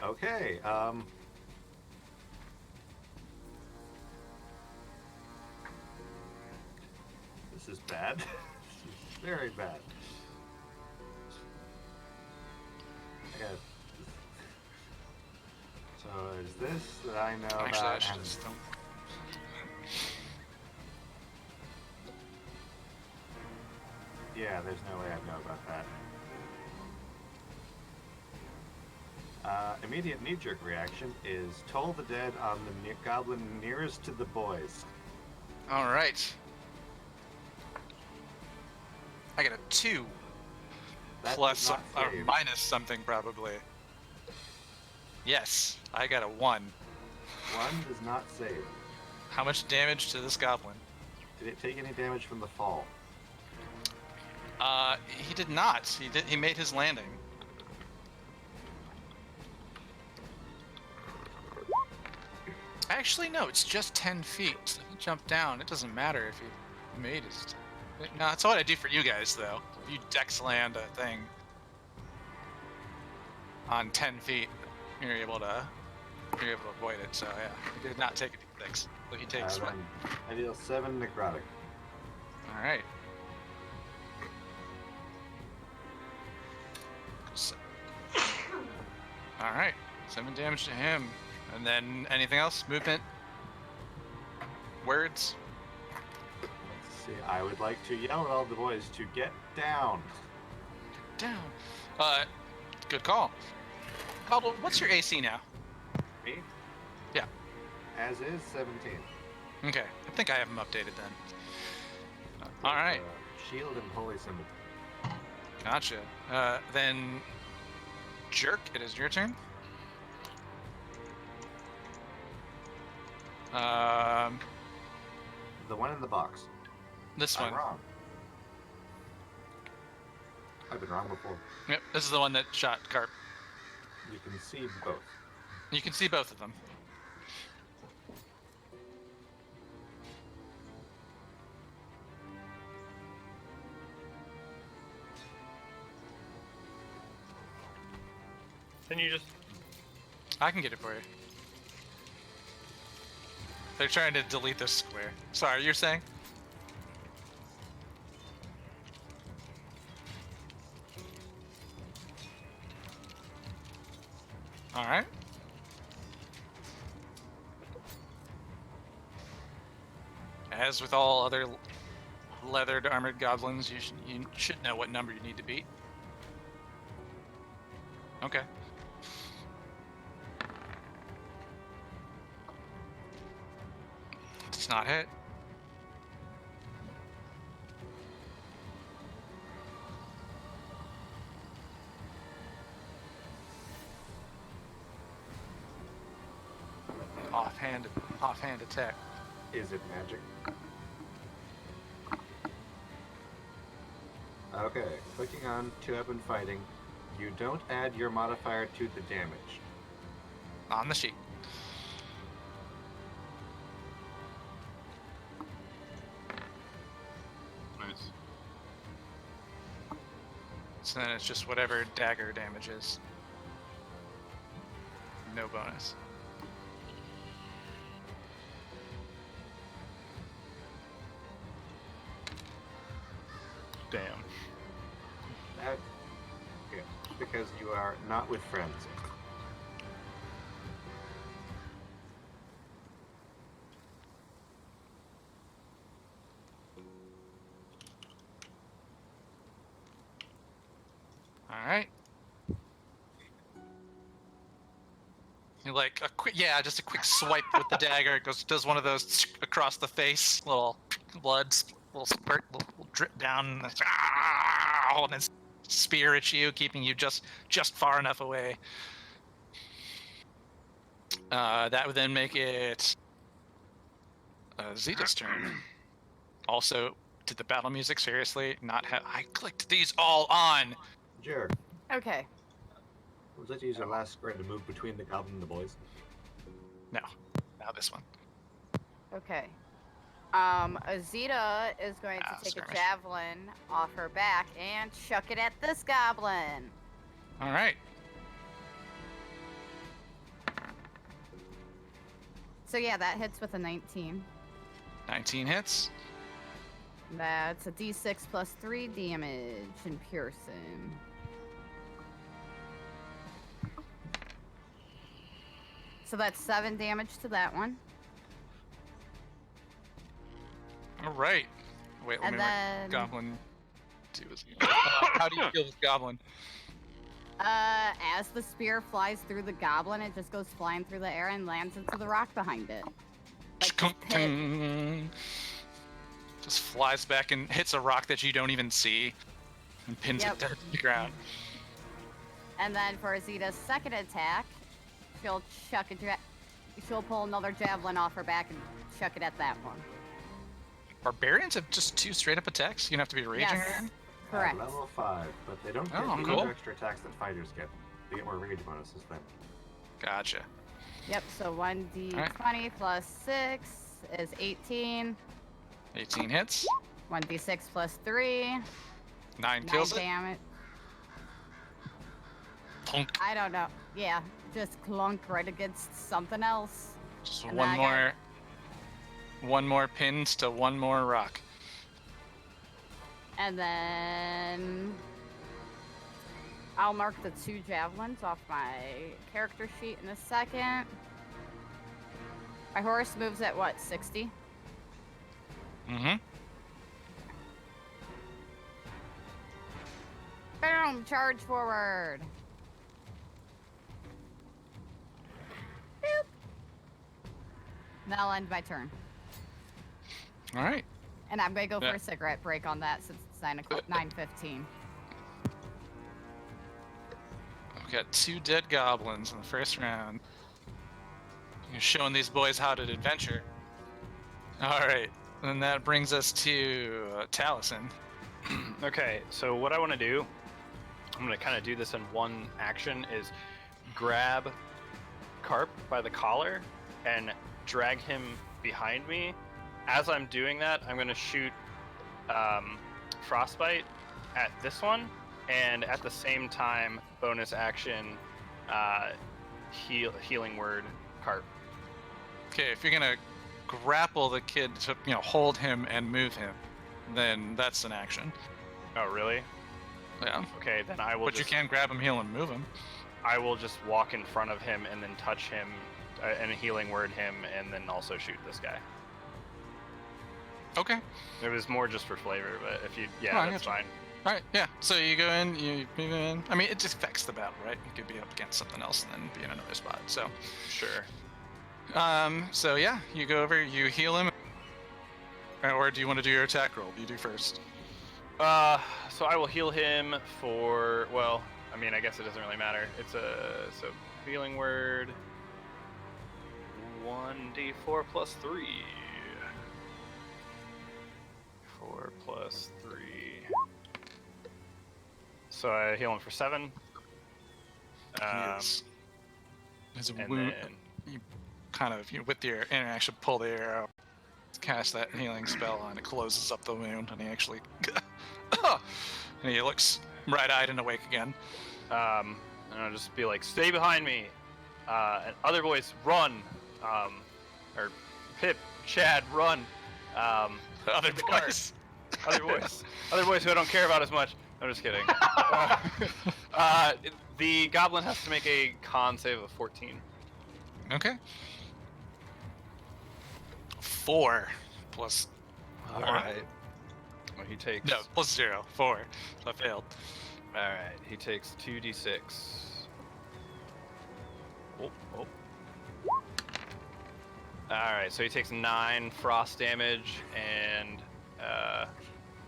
Okay. This is bad. This is very bad. I got. So there's this that I know Actually, I about. should and- just don't. Yeah, there's no way I know about that. Immediate knee-jerk reaction is Toll the Dead on the goblin nearest to the boys. All right. I got a 2 That plus does not or save. minus something probably. Yes, I got a 1. One does not save. How much damage to this goblin? Did it take any damage from the fall? He did not. He made his landing. Actually, no. It's just 10 feet. So he jump down. It doesn't matter if you made it. No, that's what I do for you guys, though. If you dex land a thing on 10 feet, you're able to avoid it. So yeah, he did not take a d6. So he takes what? I deal 7 necrotic. All right. All right, 7 damage to him, and then anything else? Movement, words. Let's see. I would like to yell at all the boys to get down. Down. Good call. Caldwell, what's your AC now? Me? Yeah. As is 17. Okay, I think I have him updated then. All right, Shield and holy symbol. gotcha. Then, Jerk, it is your turn. The one in the box. This I'm one. wrong. I've been wrong before. Yep, this is the one that shot Carp. You can see both. You can see both of them. Then you just I can get it for you. They're trying to delete this square. Sorry, you're saying? Alright. As with all other leathered armored goblins, you should know what number you need to beat. Okay. It's not hit. Offhand attack. Is it magic? Okay, clicking on 2-weapon fighting. You don't add your modifier to the damage. On the sheet. nice. So then it's just whatever dagger damage is. No bonus. Damn. That, yeah, because you are not with friends. Alright. You like a quick, yeah, just a quick swipe with the dagger. It does one of those across the face, little blood, little squirt, little drip down, and then spear at you, keeping you just far enough away. That would then make it Zeta's turn. Also, did the battle music seriously not have? I clicked these all on. Jared, Okay. would you like to use your last square to move between the goblin and the boys? No, now this one. Okay. Azita is going to take skirmish. a javelin off her back and chuck it at this goblin. All right. So yeah, that hits with a 19. 19 hits. That's a d6 plus 3 damage in piercing. So that's 7 damage to that one. All right. Wait, let And me then- Goblin do his. How do you deal with Goblin? As the spear flies through the goblin, it just goes flying through the air and lands into the rock behind it. Like this pit. Just flies back and hits a rock that you don't even see and pins Yep. it down to the ground. And then for Azita's second attack, she'll she'll pull another javelin off her back and chuck it at that one. Barbarians have just 2 straight up attacks. You don't have to be raging. Yes. or- Correct. Level 5, but they don't get Oh, the cool. extra attacks that fighters get. They get more rage bonuses then. Gotcha. Yep, so 1d20 plus 6 is 18. 18 hits. 1d6 plus 3. 9 9 kills it. damage. Plunk. I don't know. Yeah, just clunk right against something else. Just And one then I got- more. One more pins to one more rock. And then I'll mark the 2 javelins off my character sheet in a second. My horse moves at what, 60? Mm-hmm. Boom! Charge forward. Boop. That'll end my turn. All right. And I'm gonna go Yeah. for a cigarette break on that since it's 9 o'clock, 9:15. We've got 2 dead goblins in the first round. You're showing these boys how to adventure. All right. And that brings us to Taliesin. Okay, so what I want to do, I'm going to kind of do this in one action, is grab Carp by the collar and drag him behind me. As I'm doing that, I'm going to shoot Frostbite at this one, and at the same time, bonus action, healing word Carp. Okay, if you're gonna grapple the kid to hold him and move him, then that's an action. Oh, really? Yeah. Okay, then I will. But just, you can grab him, heal, and move him. I will just walk in front of him and then touch him, and healing word him, and then also shoot this guy. Okay. It was more just for flavor, but if you, yeah, Oh, I that's gotcha. fine. All right. Yeah. So you go in, you move in. I mean, it just affects the battle, right? You could be up against something else and then be in another spot. So. Sure. So yeah, you go over, you heal him, or do you want to do your attack roll? You do first. So I will heal him for, well, I mean, I guess it doesn't really matter. It's so healing word, 1d4 plus 3. 4 plus 3. So I heal him for 7. Yes. There's a And wound. then, Kind of, with your interaction, pull the arrow, cast that healing spell on it, closes up the wound, and he actually, and he looks bright-eyed and awake again. and I'll just be like, stay behind me, and other boys, run, or Pip, Chad, run, Other the cart. boys. other boys who I don't care about as much. I'm just kidding. The goblin has to make a con save of 14. Okay. 4 plus. All right. Well, he takes. No, plus 0. 4. So I failed. All right. He takes 2d6. Oh. All right. So he takes 9 frost damage, and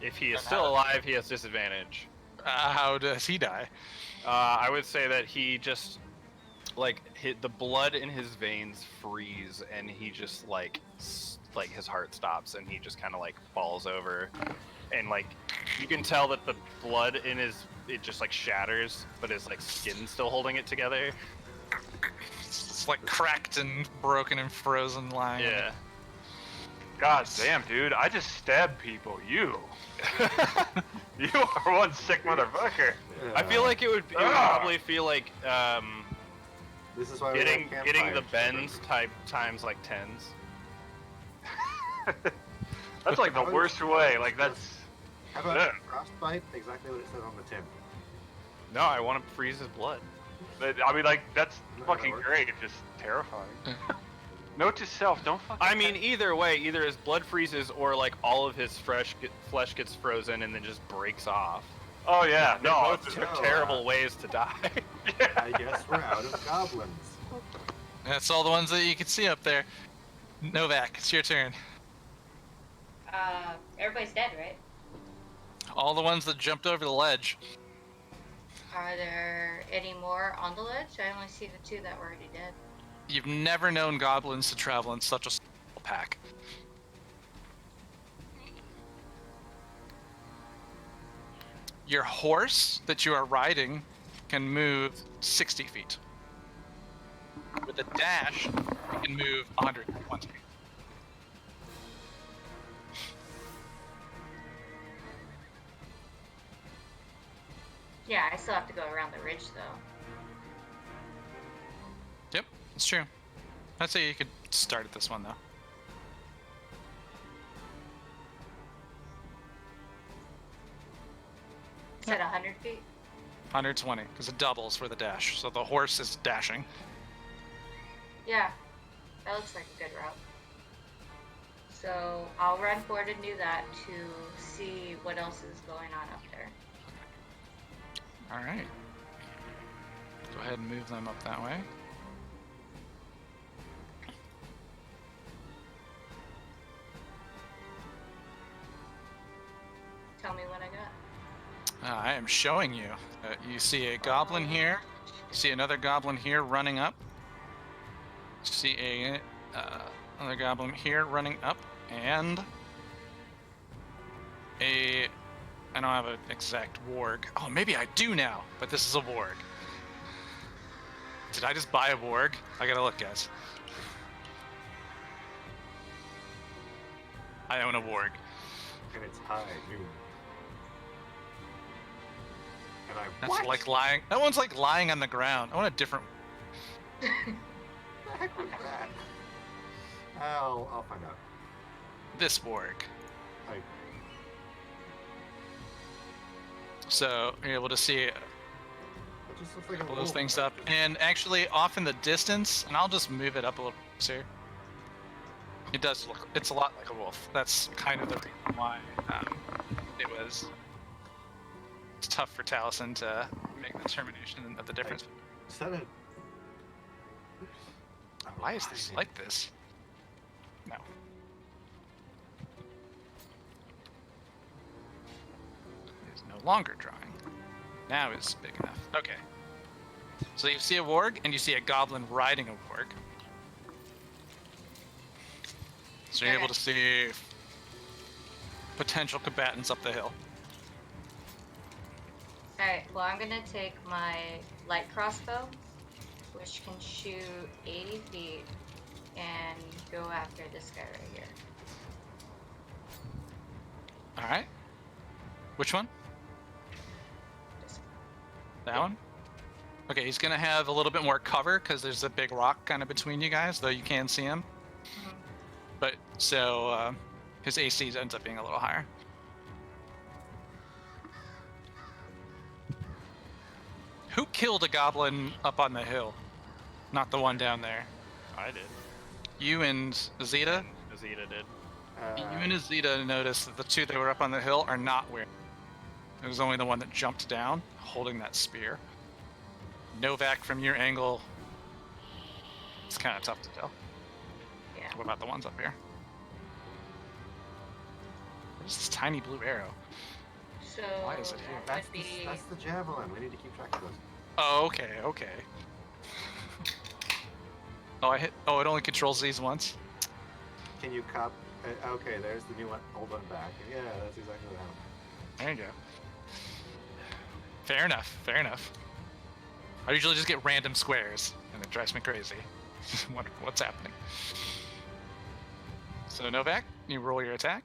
if he is And still how- alive, he has disadvantage. How does he die? I would say that he just the blood in his veins freeze, and he just like his heart stops, and he just kind of like falls over, and like you can tell that the blood in it just like shatters, but his like skin's still holding it together. It's like cracked and broken and frozen lying. Yeah. God damn, dude! I just stabbed people. You are one sick motherfucker. I feel like it would probably feel like This is why getting we have the campfires, bends times like 10s. That's like the worst way. Like that's. How about Yeah. frostbite? Exactly what it says on the tin. No, I want to freeze his blood. I mean, like that's No, that fucking works. great. Just terrifying. Note to self: don't fucking. I mean, either way, either his blood freezes or like all of his flesh gets frozen and then just breaks off. Oh yeah, They're no. both terrible ways to die. I guess we're out of goblins. That's all the ones that you can see up there. Novak, it's your turn. Everybody's dead, right? All the ones that jumped over the ledge. Are there any more on the ledge? I only see the 2 that were already dead. You've never known goblins to travel in such a small pack. Your horse that you are riding can move 60 feet. With a dash, you can move 120. Yeah, I still have to go around the ridge though. Yep, it's true. I'd say you could start at this one though. Is that 100 feet? 120, because it doubles for the dash. So the horse is dashing. Yeah, that looks like a good route. So I'll run forward and do that to see what else is going on up there. All right. Go ahead and move them up that way. Tell me what I got. I am showing you. You see a goblin here. You see another goblin here running up. You see a another goblin here running up, and a. I don't have an exact warg. Oh, maybe I do now, but this is a warg. Did I just buy a warg? I gotta look, guys. I own a warg. And it's high noon. And I That's what? like lying. That one's like lying on the ground. I want a different. What the heck was that? I'll find out. This warg. I, So you're able to see it just looks like couple a of those wolf, things right? up, and actually off in the distance, and I'll just move it up a little closer. It does look, it's a lot like a wolf. That's kind of the reason why it was. It's tough for Taliesin to make the determination of the difference. Said it. Why is this like this? No. It's no longer drawing. Now it's big enough. Okay. So you see a warg, and you see a goblin riding a warg. So you're able to see potential combatants up the hill. Alright, well I'm gonna take my light crossbow, which can shoot 80 feet, and go after this guy right here. All right. Which one? This That one? Okay, he's gonna have a little bit more cover because there's a big rock kind of between you guys, though you can see him. Mhm. But so his AC ends up being a little higher. Who killed a goblin up on the hill? Not the one down there. I did. You and Zeta? And Azita did. You and Azita noticed that the two that were up on the hill are not wearing. It was only the one that jumped down, holding that spear. Novak, from your angle, it's kind of tough to tell. Yeah. What about the ones up here? There's this tiny blue arrow. So Why is it here? that That's would be that's the javelin. We need to keep track of those. Oh, okay, okay. Oh, it only controls these once. Can you cop? Okay, there's the new one. Old one back. Yeah, that's exactly what happened. There you go. Fair enough, fair enough. I usually just get random squares, and it drives me crazy. Wonder what's happening. So Novak, you roll your attack.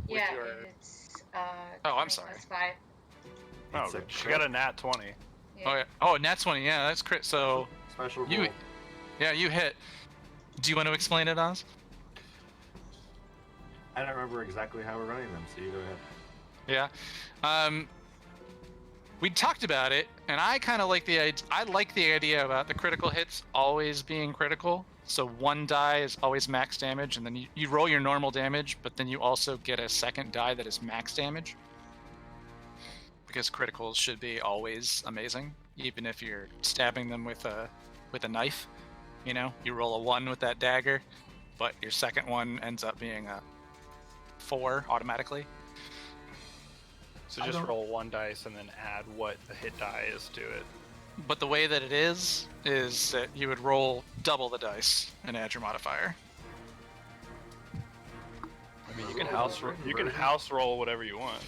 yeah, your- it's Oh, I'm 20 sorry. plus 5. Oh, It's a she crit. got a nat 20. Yeah. Oh yeah. Oh, nat 20. Yeah, that's crit. So Special you, rule. yeah, you hit. Do you want to explain it, Oz? I don't remember exactly how we're running them, so you go ahead. Yeah. We talked about it, and I kind of like I like the idea about the critical hits always being critical. So one die is always max damage, and then you roll your normal damage, but then you also get a second die that is max damage. Because criticals should be always amazing, even if you're stabbing them with a knife. You know, you roll a 1 with that dagger, but your second one ends up being a 4 automatically. So I just don't- roll one dice and then add what the hit die is to it. But the way that it is that you would roll double the dice and add your modifier. I mean, you can Roll house the written you can version. house roll whatever you want.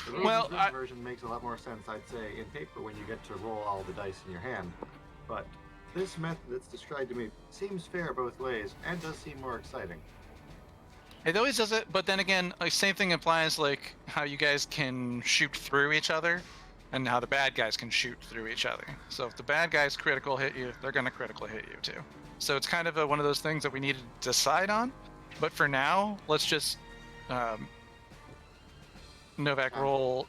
The Well, written I- version makes a lot more sense, I'd say, in paper when you get to roll all the dice in your hand. But this method that's described to me seems fair both ways and does seem more exciting. It always does it, but then again, like same thing applies like how you guys can shoot through each other. and how the bad guys can shoot through each other. So if the bad guys critical hit you, they're going to critical hit you too. So it's kind of one of those things that we need to decide on. But for now, let's just Novak roll.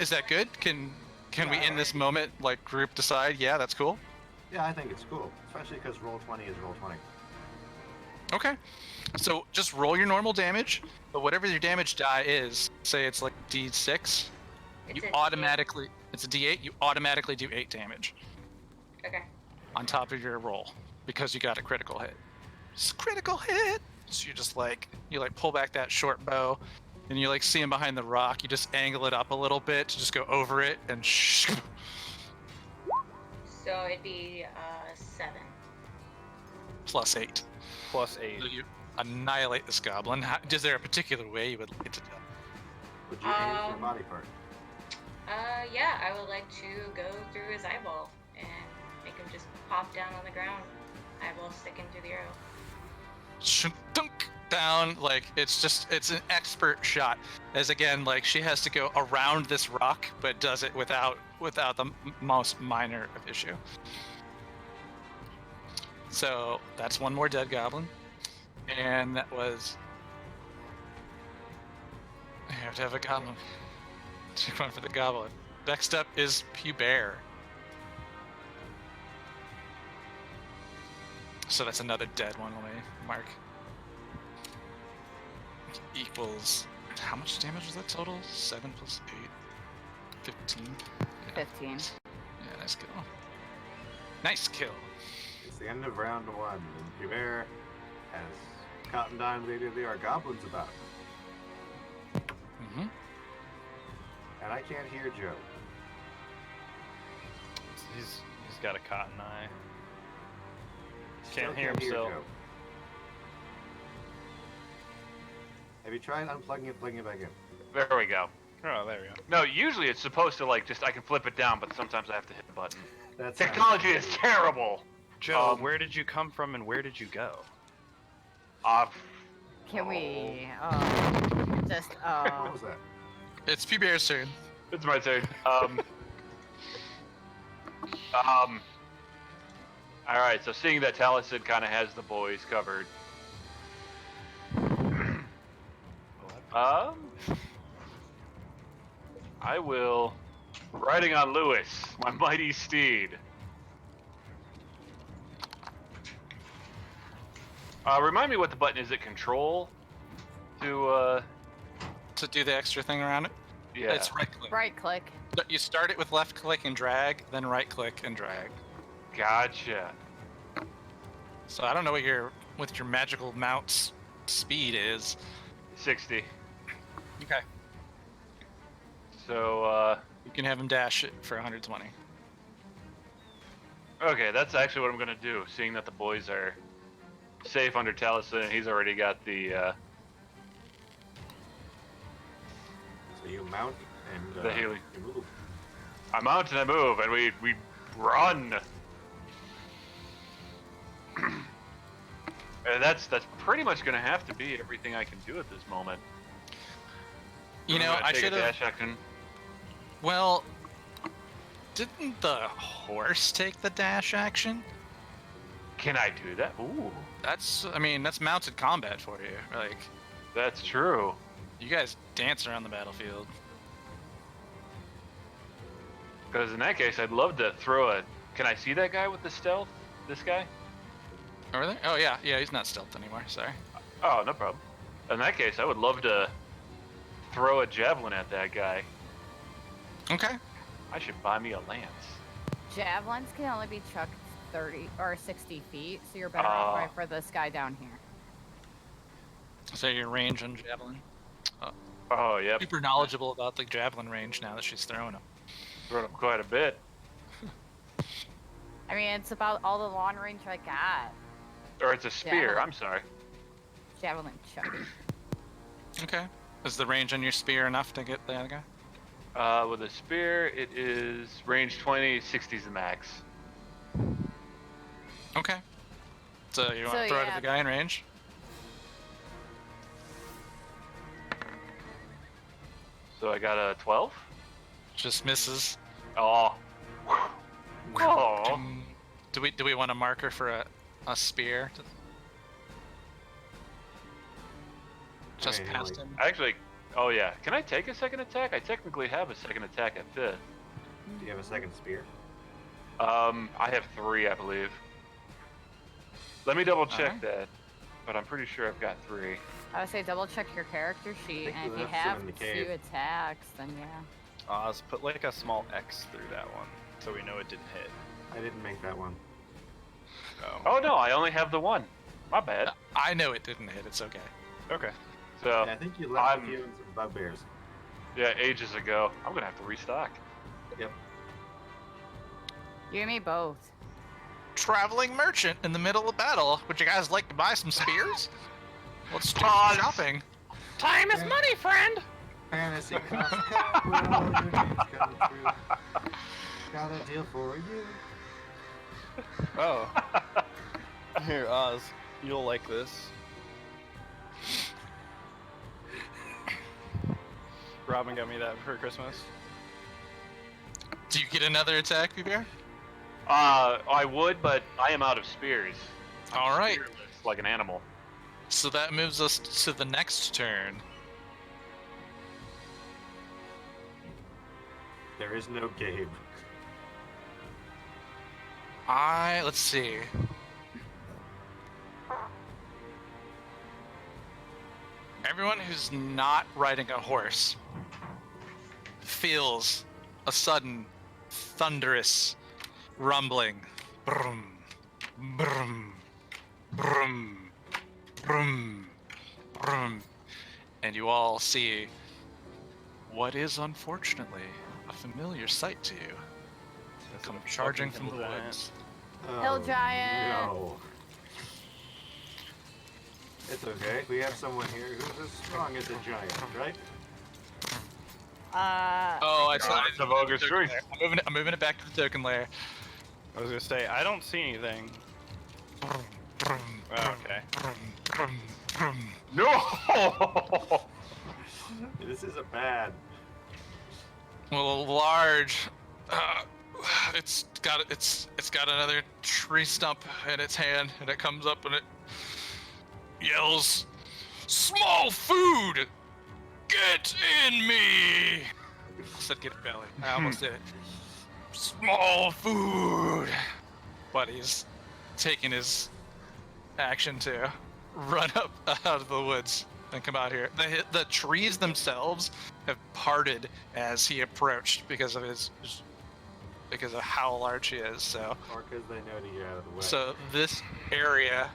Is that good? Can we in this moment like group decide? Yeah, that's cool. Yeah, I think it's cool, especially because roll 20 is roll 20. Okay. So just roll your normal damage, but whatever your damage die is, say it's like D6, It's you a D8. automatically, it's a D8, you automatically do 8 damage Okay. on top of your roll because you got a critical hit. It's a critical hit! So you just like, pull back that short bow and you like see him behind the rock, you just angle it up a little bit to just go over it and So it'd be 7. plus 8. Plus 8. So you annihilate this goblin. Is there a particular way you would like it to do? Would you use your body part? Yeah, I would like to go through his eyeball and make him just pop down on the ground. Eyeball sticking through the arrow. Dunk down, like it's an expert shot. As again, like she has to go around this rock, but does it without the most minor of issue. So that's one more dead goblin, and that was. I have to have a goblin. Took one for the goblin. Next up is Pubert. So that's another dead one away. Mark. Equals. How much damage was that total? 7 plus 8. 15. Yeah. 15. Yeah, nice kill. Nice kill. It's the end of round 1, and Hubert has gotten down to there are goblins about. Mm-hmm. And I can't hear Joe. He's got a cotton eye. Still Can't hear him still. Joe. Have you tried unplugging it, plugging it back in? There we go. Oh, there we go. No, usually it's supposed to like just I can flip it down, but sometimes I have to hit the button. That's Technology is terrible. Joe, Um, where did you come from and where did you go? Can we just What was that? It's Pubert's turn. It's my turn. All right. So seeing that Taliesin kind of has the boys covered. I will, riding on Lewis, my mighty steed. Remind me what the button is at control to To do the extra thing around it. yeah. It's right click. right click? You start it with left click and drag, then right click and drag. Gotcha. So I don't know what your magical mount's speed is. 60. Okay. So You can have him dash it for 120. okay, that's actually what I'm gonna do. Seeing that the boys are safe under Taliesin, and he's already got the So you mount and The healing. you move. I mount and I move, and we run. And that's pretty much gonna have to be everything I can do at this moment. You I'm know, gonna I take a should have. dash action. Well, didn't the horse take the dash action? Can I do that? Ooh, That's mounted combat for you. Like, that's true. you guys dance around the battlefield. Because in that case, I'd love to throw a. Can I see that guy with the stealth? This guy? Oh, really? Oh, yeah. Yeah, he's not stealthed anymore. Sorry. Oh, no problem. In that case, I would love to throw a javelin at that guy. Okay. I should buy me a lance. Javelins can only be chucked 30 or 60 feet, so you're better off Oh. going for this guy down here. So your range on javelin. Oh, yep. Super knowledgeable about the javelin range now that she's throwing them. Thrown up quite a bit. I mean, it's about all the long range I got. Or it's a spear. Javelin. I'm sorry. Javelin chuck. Okay. Is the range on your spear enough to get the other guy? With a spear, it is range 20, 60's the max. Okay. So you want So, to throw it yeah. at the guy in range? So So I got a 12. Just misses. Oh. Oh. Do we want a marker for a spear? Just Right, past like- him. Actually, oh yeah. Can I take a second attack? I technically have a second attack at 5th. Do you have a second spear? I have 3, I believe. Let me double check Alright. that. But I'm pretty sure I've got 3. I would say double check your character sheet, think and if we you left some have in the 2 cave. attacks, then yeah. Oz, put like a small X through that one, so we know it didn't hit. I didn't make that one. Oh no, I only have the 1. My bad. I know it didn't hit. It's okay. Okay. So Yeah, I think you left I'm- with you and some bugbears. yeah, ages ago. I'm gonna have to restock. Yep. You and me both. Traveling merchant in the middle of battle. Would you guys like to buy some spears? Let's do some Pause. shopping. Time is money, friend. Fantasy comes come when all your dreams come true. Got a deal for you. Oh. Here, Oz, you'll like this. Robin got me that for Christmas. Do you get another attack, Bear? I would, but I am out of spears. All right. Spearless, like an animal. So that moves us to the next turn. There is no Gabe. Let's see. Everyone who's not riding a horse feels a sudden thunderous rumbling. Brum, brum, brum, brum, brum. And you all see what is unfortunately a familiar sight to you. Come charging from the woods. Hill giant. No. It's okay. We have someone here who's as strong as a giant, right? Oh, it's not. It's of ogre's strength. I'm moving it back to the token layer. I was gonna say, I don't see anything. Brum, brum, Oh, okay. brum, brum, brum. No! This is a bad. Well, large. It's got another tree stump in its hand, and it comes up and it yells, "Small food, get in me!" I said, "Get in belly." I almost did it. Small food. But he's taking his action to run up out of the woods and come out here. The trees themselves have parted as he approached because of how large he is. So, Or because they know to get out of the way. so this area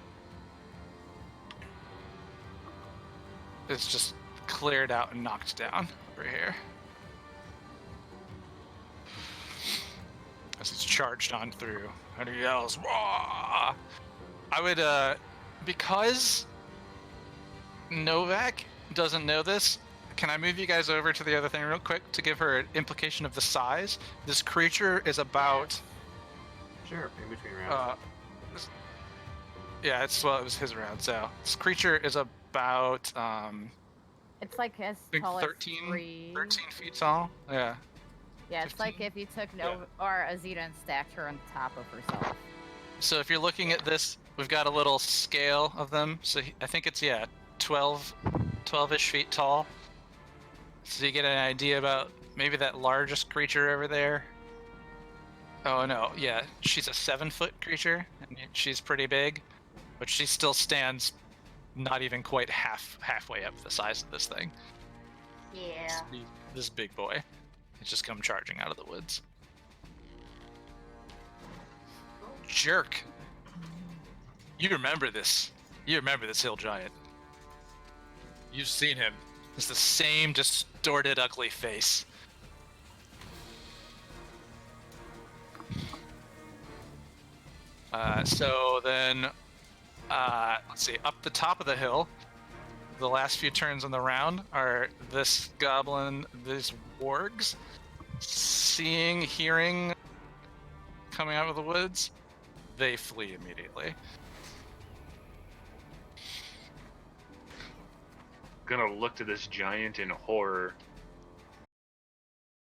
is just cleared out and knocked down over here. As he's charged on through, and he yells, "Wah!" I would, because Novak doesn't know this, can I move you guys over to the other thing real quick to give her an implication of the size? This creature is about, Sure, in between rounds. yeah, it was his round. So this creature is about, It's like as think tall 13 as 3. 13 feet tall. Yeah. Yeah, it's like 15. if you took or Azita and stacked her on top of herself. So if you're looking at this, we've got a little scale of them. So I think it's 12-ish feet tall. So you get an idea about maybe that largest creature over there. Oh no, yeah, she's a 7-foot creature, and she's pretty big, but she still stands not even quite halfway up the size of this thing. Yeah. This big boy. He's just come charging out of the woods. Jerk. You remember this. You remember this hill giant. You've seen him. It's the same distorted, ugly face. So then, let's see, up the top of the hill, the last few turns on the round are this goblin, these wargs, seeing, hearing, coming out of the woods, they flee immediately. Gonna look to this giant in horror.